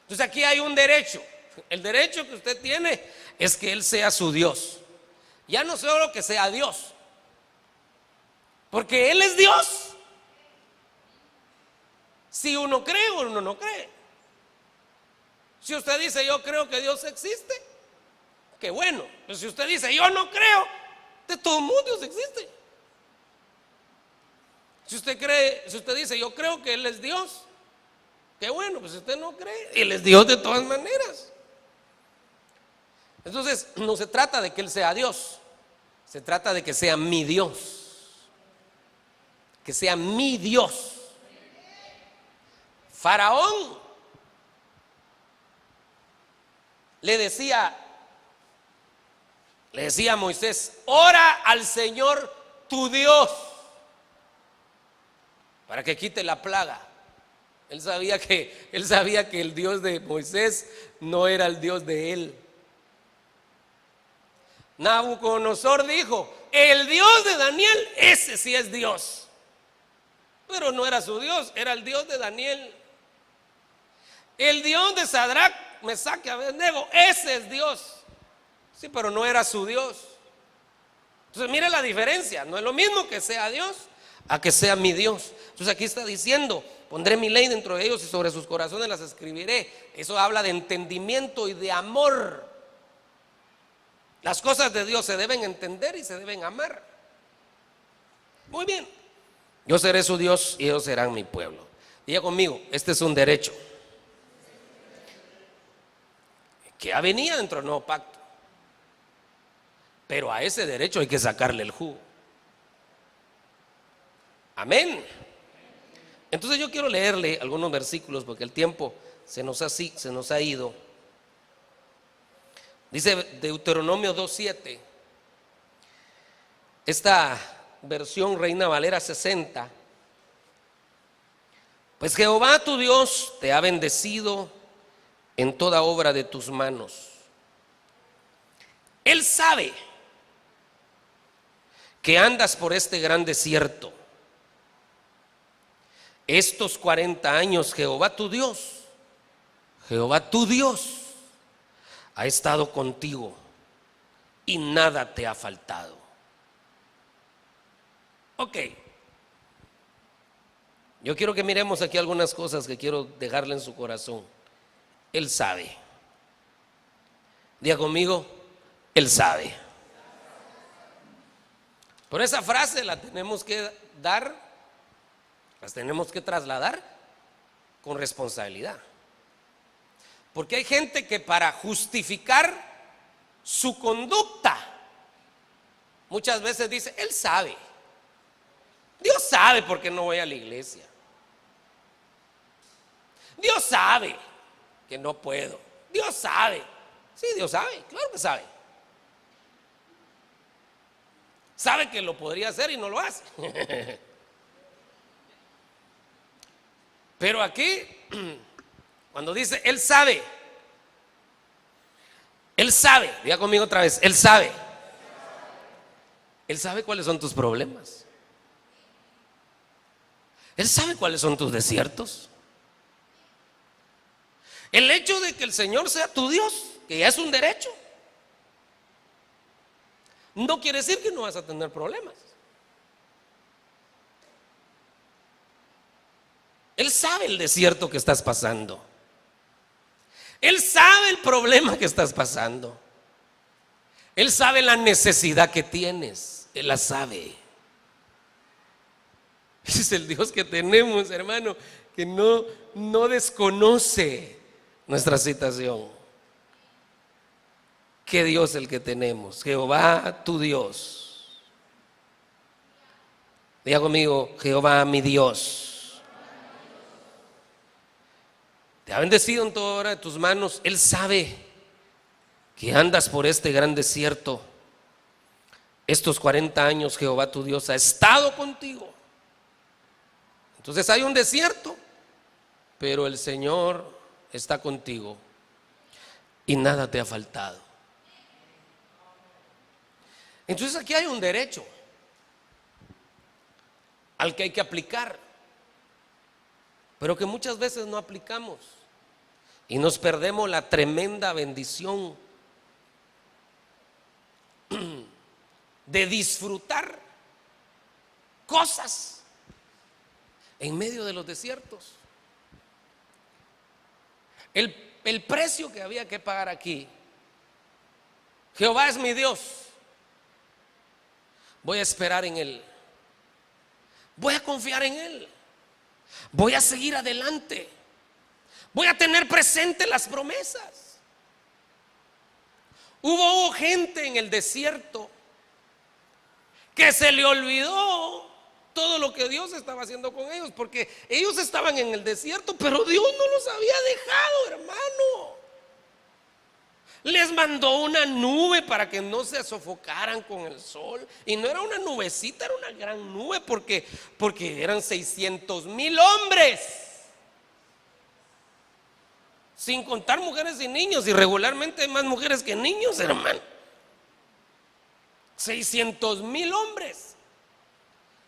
Entonces aquí hay un derecho. El derecho que usted tiene es que Él sea su Dios. Ya no solo que sea Dios, porque Él es Dios. Si uno cree o uno no cree. Si usted dice: yo creo que Dios existe, qué bueno. Pero si usted dice: yo no creo, de todo mundo Dios existe. Si usted dice: yo creo que Él es Dios, qué bueno. Pues si usted no cree, Él es Dios de todas maneras. Entonces no se trata de que Él sea Dios, se trata de que sea mi Dios. Que sea mi Dios. Faraón le decía a Moisés: ora al Señor tu Dios para que quite la plaga. Él sabía que el Dios de Moisés no era el Dios de él. Nabucodonosor dijo: el Dios de Daniel, ese sí es Dios. Pero no era su Dios, era el Dios de Daniel. El Dios de Sadrach, Mesac y Abednego, ese es Dios. Sí, pero no era su Dios. Entonces mire la diferencia. No es lo mismo que sea Dios a que sea mi Dios. Entonces aquí está diciendo: pondré mi ley dentro de ellos y sobre sus corazones las escribiré. Eso habla de entendimiento y de amor. Las cosas de Dios se deben entender y se deben amar. Muy bien. Yo seré su Dios y ellos serán mi pueblo. Diga conmigo, este es un derecho que venía dentro del nuevo pacto. Pero a ese derecho hay que sacarle el jugo. Amén. Entonces yo quiero leerle algunos versículos porque el tiempo se nos ha ido. Dice Deuteronomio 2:7. Esta versión Reina Valera 60. Pues Jehová tu Dios te ha bendecido en toda obra de tus manos. Él sabe que andas por este gran desierto. Estos 40 años Jehová tu Dios ha estado contigo y nada te ha faltado. Ok. Yo quiero que miremos aquí algunas cosas que quiero dejarle en su corazón. Él sabe. Diga conmigo, Él sabe. Por esa frase la tenemos que dar, las tenemos que trasladar con responsabilidad. Porque hay gente que para justificar su conducta muchas veces dice: Él sabe. Dios sabe por qué no voy a la iglesia. Dios sabe. que no puedo. Dios sabe. Sí, Dios sabe, claro que sabe. Sabe que lo podría hacer y no lo hace. Pero aquí, cuando dice Él sabe, diga conmigo otra vez, Él sabe. Él sabe cuáles son tus problemas. Él sabe cuáles son tus desiertos. El hecho de que el Señor sea tu Dios, que ya es un derecho, no quiere decir que no vas a tener problemas. Él sabe el desierto que estás pasando. Él sabe el problema que estás pasando. Él sabe la necesidad que tienes. Él la sabe. Ese es el Dios que tenemos, hermano, que no desconoce nuestra situación. ¿Qué Dios el que tenemos? Jehová tu Dios. Diga conmigo, Jehová mi Dios. Te ha bendecido en toda hora de tus manos. Él sabe que andas por este gran desierto. Estos 40 años Jehová tu Dios ha estado contigo. Entonces hay un desierto, pero el Señor está contigo y nada te ha faltado. Entonces aquí hay un derecho al que hay que aplicar, pero que muchas veces no aplicamos y nos perdemos la tremenda bendición de disfrutar cosas en medio de los desiertos. El precio que había que pagar aquí: Jehová es mi Dios, voy a esperar en Él, voy a confiar en Él, voy a seguir adelante, voy a tener presente las promesas. Hubo gente en el desierto que se le olvidó todo lo que Dios estaba haciendo con ellos, porque ellos estaban en el desierto, pero Dios no los había dejado, hermano. Les mandó una nube para que no se sofocaran con el sol, y no era una nubecita, era una gran nube, porque eran 600,000 hombres, sin contar mujeres y niños, y regularmente hay más mujeres que niños, hermano. 600,000 hombres.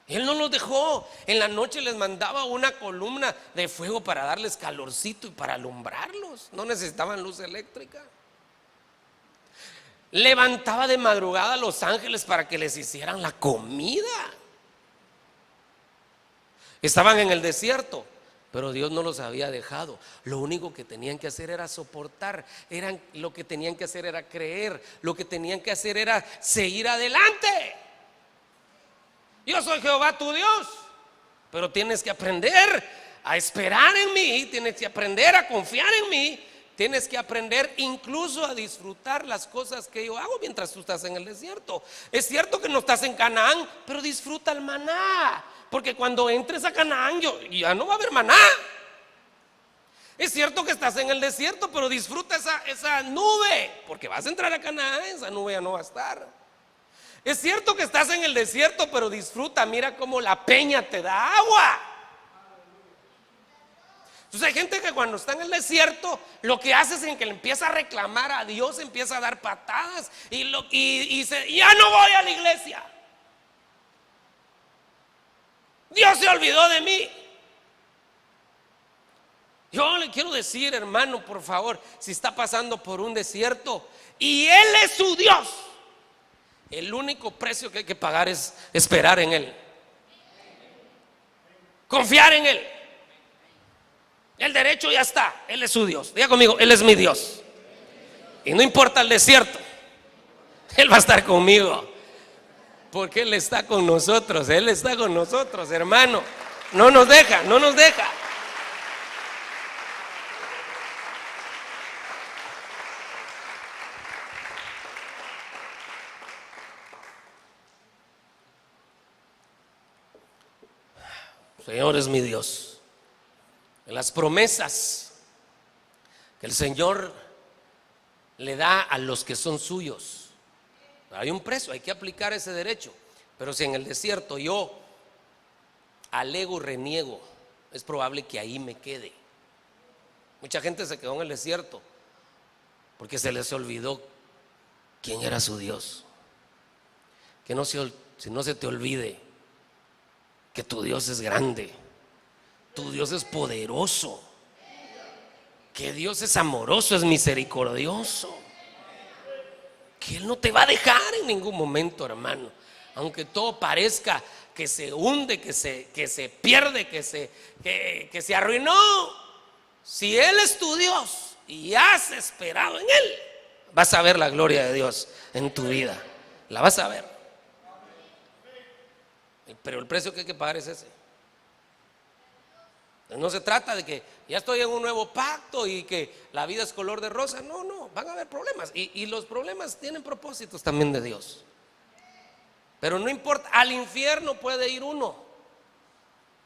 Él no los dejó. En la noche les mandaba una columna de fuego para darles calorcito y para alumbrarlos. No necesitaban luz eléctrica. Levantaba de madrugada a los ángeles para que les hicieran la comida. Estaban en el desierto, pero Dios no los había dejado. Lo único que tenían que hacer era soportar. Lo que tenían que hacer era creer. Lo que tenían que hacer era seguir adelante. Yo soy Jehová tu Dios, pero tienes que aprender a esperar en mí, tienes que aprender a confiar en mí, tienes que aprender incluso a disfrutar las cosas que yo hago mientras tú estás en el desierto. Es cierto que no estás en Canaán, pero disfruta el maná, porque cuando entres a Canaán ya no va a haber maná. Es cierto que estás en el desierto, pero disfruta esa nube, porque vas a entrar a Canaán, esa nube ya no va a estar. Es cierto que estás en el desierto, pero disfruta, mira cómo la peña te da agua. Entonces hay gente que cuando está en el desierto, lo que hace es que le empieza a reclamar a Dios, empieza a dar patadas y dice: ya no voy a la iglesia, Dios se olvidó de mí. Yo le quiero decir, hermano, por favor, si está pasando por un desierto y Él es su Dios, el único precio que hay que pagar es esperar en Él, confiar en Él. El derecho ya está, Él es su Dios. Diga conmigo, Él es mi Dios. Y no importa el desierto, Él va a estar conmigo, porque Él está con nosotros. Él está con nosotros, hermano. No nos deja, no nos deja. Señor es mi Dios. Las promesas El Señor le da a los que son suyos. Hay un precio, hay que aplicar ese derecho. Pero si en el desierto yo alego, reniego, es probable que ahí me quede. Mucha gente se quedó en el desierto porque se les olvidó quién era su Dios. Que no se te olvide que tu Dios es grande, tu Dios es poderoso, que Dios es amoroso, es misericordioso, que Él no te va a dejar en ningún momento, hermano. Aunque todo parezca que se hunde, que se pierde, que se arruinó, si Él es tu Dios y has esperado en Él, vas a ver la gloria de Dios en tu vida, la vas a ver. Pero el precio que hay que pagar es ese. No se trata de que ya estoy en un nuevo pacto y que la vida es color de rosa. No, van a haber problemas. Y los problemas tienen propósitos también de Dios. Pero no importa, al infierno puede ir uno.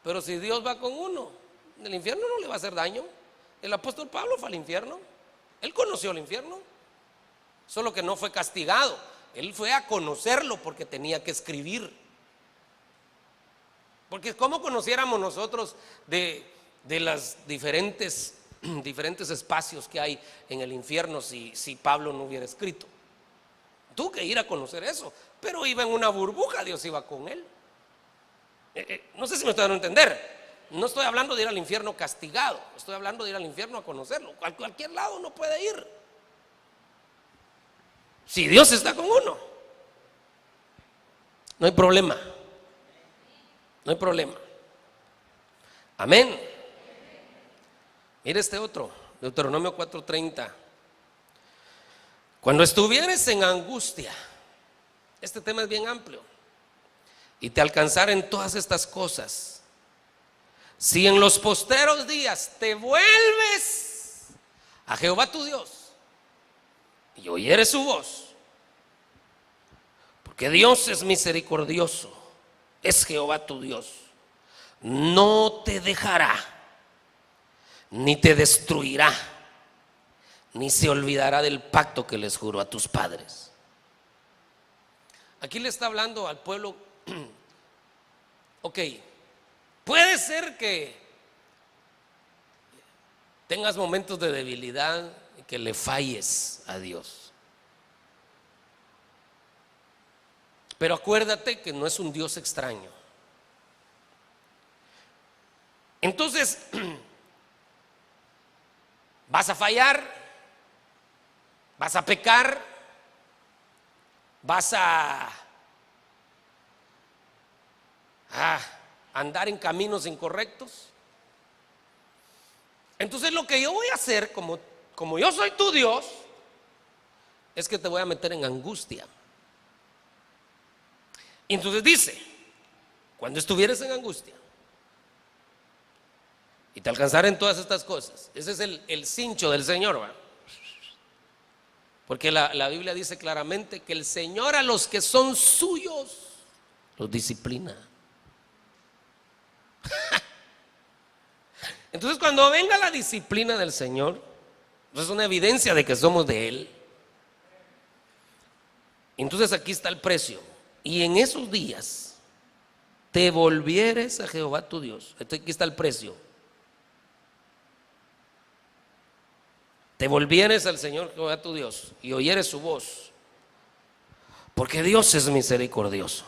Pero si Dios va con uno, el infierno no le va a hacer daño. El apóstol Pablo fue al infierno. Él conoció el infierno. Solo que no fue castigado. Él fue a conocerlo porque tenía que escribir. Porque ¿cómo conociéramos nosotros de las diferentes espacios que hay en el infierno si Pablo no hubiera escrito? Tuvo que ir a conocer eso, pero iba en una burbuja, Dios iba con él. No sé si me estoy dando a entender. No estoy hablando de ir al infierno castigado, estoy hablando de ir al infierno a conocerlo. A cualquier lado no puede ir si Dios está con uno. No hay problema. No hay problema. Amén. Mire este otro, Deuteronomio 4:30. Cuando estuvieres en angustia, este tema es bien amplio, y te alcanzaren todas estas cosas, si en los posteros días te vuelves a Jehová tu Dios y oyeres su voz, porque Dios es misericordioso, es Jehová tu Dios, no te dejará, ni te destruirá, ni se olvidará del pacto que les juró a tus padres. Aquí le está hablando al pueblo. Ok, puede ser que tengas momentos de debilidad y que le falles a Dios, pero acuérdate que no es un Dios extraño. Entonces, vas a fallar, vas a pecar, vas a andar en caminos incorrectos. Entonces lo que yo voy a hacer, como yo soy tu Dios, es que te voy a meter en angustia. Y entonces dice, cuando estuvieres en angustia y te alcanzaren todas estas cosas, ese es el cincho del Señor, ¿verdad? Porque la Biblia dice claramente que el Señor a los que son suyos los disciplina. Entonces cuando venga la disciplina del Señor, es una evidencia de que somos de Él. Entonces aquí está el precio. Y en esos días te volvieres a Jehová tu Dios. Aquí está el precio. Te volvieres al Señor Jehová tu Dios y oyeres su voz, porque Dios es misericordioso.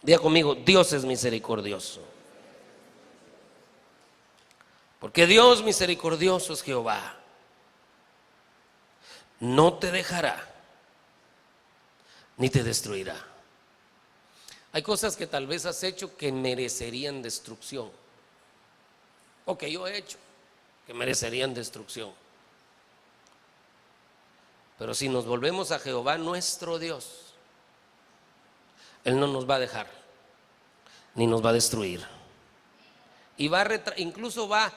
Diga conmigo, Dios es misericordioso. Porque Dios misericordioso es Jehová. No te dejará ni te destruirá. Hay cosas que tal vez has hecho que merecerían destrucción, o que yo he hecho que merecerían destrucción. Pero si nos volvemos a Jehová nuestro Dios, Él no nos va a dejar ni nos va a destruir, y incluso va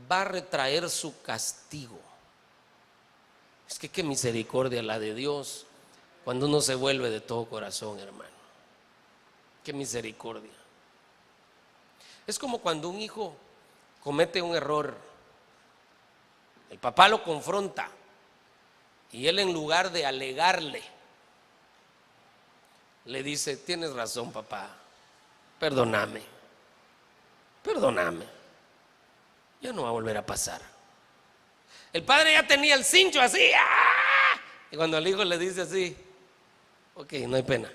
a retraer su castigo. Es que qué misericordia la de Dios cuando uno se vuelve de todo corazón, hermano. Qué misericordia. Es como cuando un hijo comete un error El papá lo confronta y él, en lugar de alegarle, le dice: tienes razón, papá, perdóname, ya no va a volver a pasar. El padre ya tenía el cincho así, ¡ah! Y cuando el hijo le dice así: ok, no hay pena,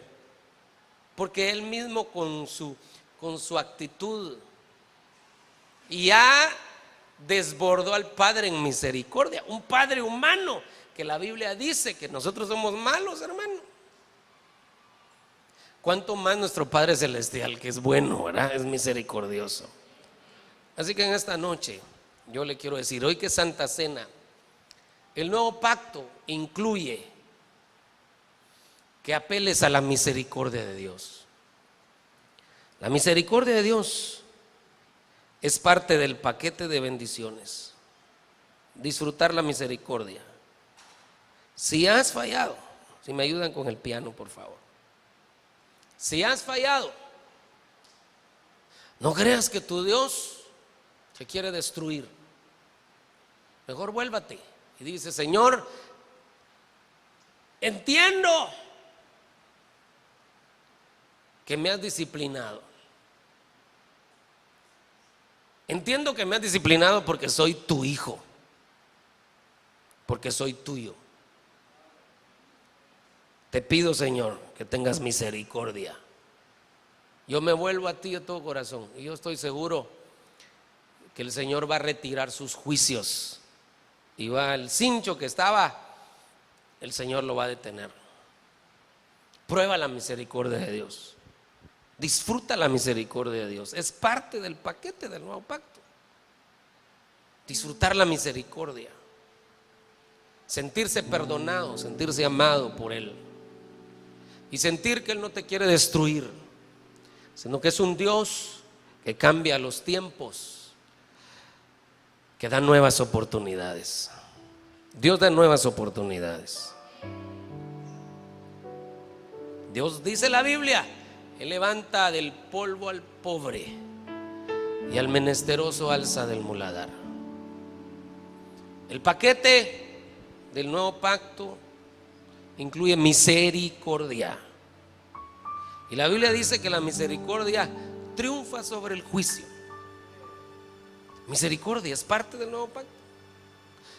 porque él mismo con su actitud ya desbordó al padre en misericordia. Un padre humano, que la Biblia dice que nosotros somos malos, hermano. Cuánto más nuestro Padre Celestial, que es bueno, ¿verdad? Es misericordioso. Así que en esta noche yo le quiero decir, hoy que es Santa Cena, el nuevo pacto incluye que apeles a la misericordia de Dios. La misericordia de Dios es parte del paquete de bendiciones. Disfrutar la misericordia. Si has fallado, si me ayudan con el piano, por favor. Si has fallado, no creas que tu Dios te quiere destruir. Mejor vuélvate y dice: Señor, entiendo que me has disciplinado. Entiendo que me has disciplinado porque soy tu hijo, porque soy tuyo. Te pido, Señor, que tengas misericordia. Yo me vuelvo a ti de todo corazón y yo estoy seguro que el Señor va a retirar sus juicios y va, el cincho que estaba, el Señor lo va a detener. Prueba la misericordia de Dios. Disfruta la misericordia de Dios. Es parte del paquete del nuevo pacto. Disfrutar la misericordia. Sentirse perdonado, sentirse amado por Él. Y sentir que Él no te quiere destruir, sino que es un Dios que cambia los tiempos, que da nuevas oportunidades. Dios da nuevas oportunidades. Dios, dice la Biblia, Él levanta del polvo al pobre y al menesteroso alza del muladar. El paquete del nuevo pacto incluye misericordia. Y la Biblia dice que la misericordia triunfa sobre el juicio. Misericordia es parte del nuevo pacto.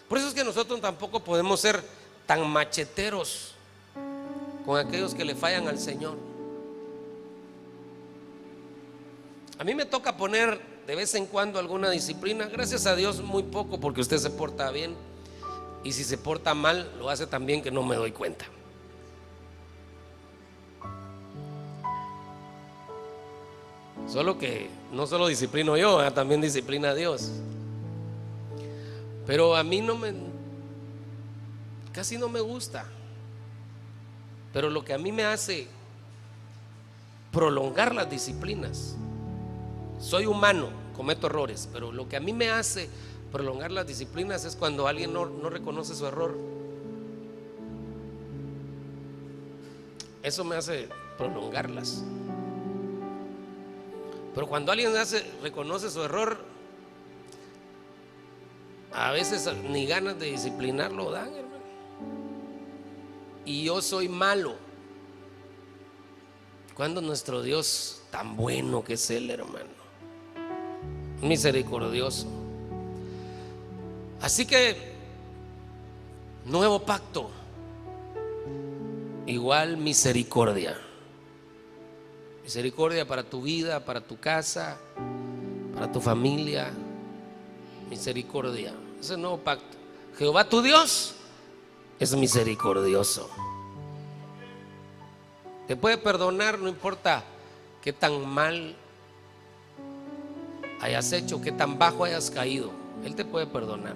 Por eso es que nosotros tampoco podemos ser tan macheteros con aquellos que le fallan al Señor. A mí me toca poner de vez en cuando alguna disciplina. Gracias a Dios muy poco, porque usted se porta bien. Y si se porta mal, lo hace tan bien que no me doy cuenta. Solo que no solo disciplino yo, también disciplina a Dios. Pero a mí casi no me gusta. Pero lo que a mí me hace prolongar las disciplinas, soy humano, cometo errores, pero lo que a mí me hace prolongar las disciplinas es cuando alguien no reconoce su error. Eso me hace prolongarlas. Pero cuando alguien reconoce su error, a veces ni ganas de disciplinarlo dan, hermano. Y yo soy malo, cuando nuestro Dios, tan bueno que es Él, hermano, misericordioso. Así que nuevo pacto, igual misericordia. Misericordia para tu vida, para tu casa, para tu familia. Misericordia, ese es el nuevo pacto. Jehová tu Dios es misericordioso. Te puede perdonar, no importa qué tan mal hayas hecho, qué tan bajo hayas caído. Él te puede perdonar,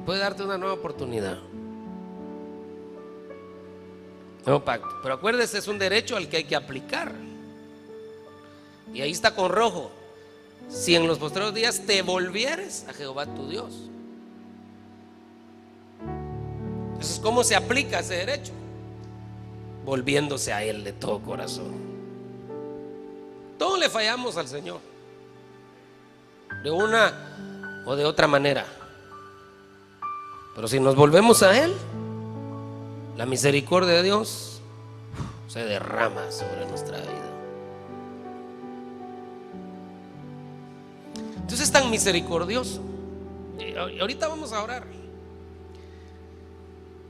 puede darte una nueva oportunidad. Nuevo pacto. Pero acuérdese, es un derecho al que hay que aplicar. Y ahí está con rojo: si en los postreros días te volvieres a Jehová tu Dios. Eso es cómo se aplica ese derecho: volviéndose a Él de todo corazón. Todos le fallamos al Señor, de una o de otra manera. Pero si nos volvemos a Él, la misericordia de Dios se derrama sobre nuestra vida. Entonces es tan misericordioso. Y ahorita vamos a orar.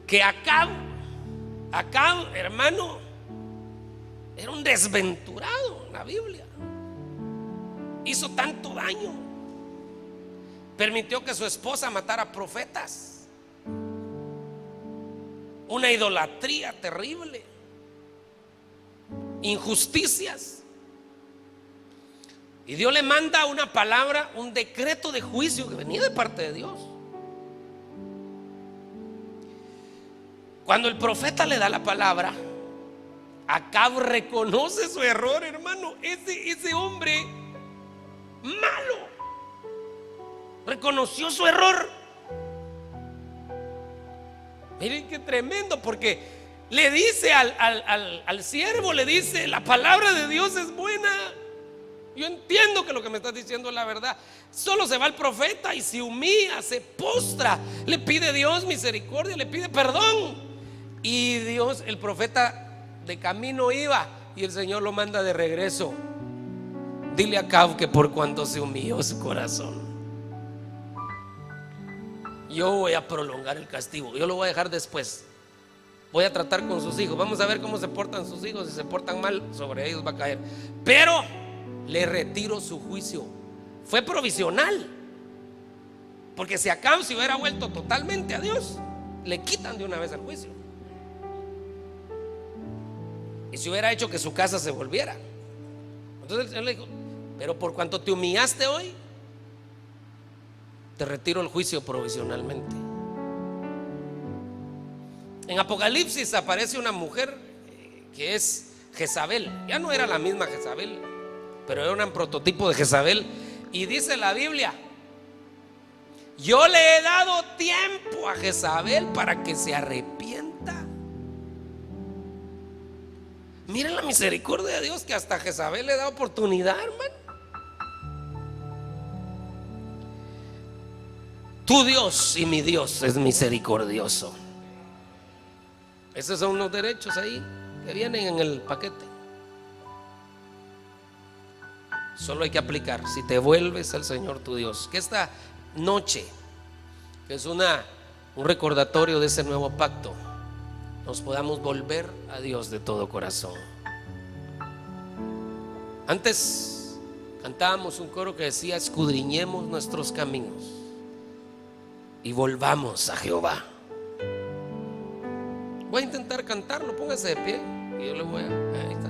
Que Acab, hermano, era un desventurado en la Biblia. Hizo tanto daño. Permitió que su esposa matara profetas. Una idolatría terrible. Injusticias. Y Dios le manda una palabra, un decreto de juicio que venía de parte de Dios. Cuando el profeta le da la palabra, Acab reconoce su error, hermano. Ese hombre malo reconoció su error. Miren qué tremendo, porque le dice al siervo, le dice: la palabra de Dios es buena. Yo entiendo que lo que me estás diciendo es la verdad. Solo se va el profeta y se humilla, se postra, le pide a Dios misericordia, le pide perdón. Y Dios, el profeta de camino iba y el Señor lo manda de regreso. Dile a Acab que por cuanto se humilló su corazón, yo voy a prolongar el castigo. Yo lo voy a dejar después. Voy a tratar con sus hijos. Vamos a ver cómo se portan sus hijos. Si se portan mal, sobre ellos va a caer. Pero le retiro su juicio. Fue provisional, porque si Acab se hubiera vuelto totalmente a Dios, le quitan de una vez el juicio. Y si hubiera hecho que su casa se volviera. Entonces el Señor le dijo: pero por cuanto te humillaste hoy, te retiro el juicio provisionalmente. En Apocalipsis aparece una mujer que es Jezabel. Ya no era la misma Jezabel, pero era un prototipo de Jezabel. Y dice la Biblia: yo le he dado tiempo a Jezabel para que se arrepienta. Miren la misericordia de Dios, que hasta Jezabel le da oportunidad, hermano. Tu Dios y mi Dios es misericordioso. Esos son unos derechos ahí que vienen en el paquete. Solo hay que aplicar. Si te vuelves al Señor tu Dios, que esta noche, que es un recordatorio de ese nuevo pacto, nos podamos volver a Dios de todo corazón. Antes cantábamos un coro que decía: escudriñemos nuestros caminos y volvamos a Jehová. Voy a intentar cantarlo, póngase de pie y yo le voy a... Ahí está.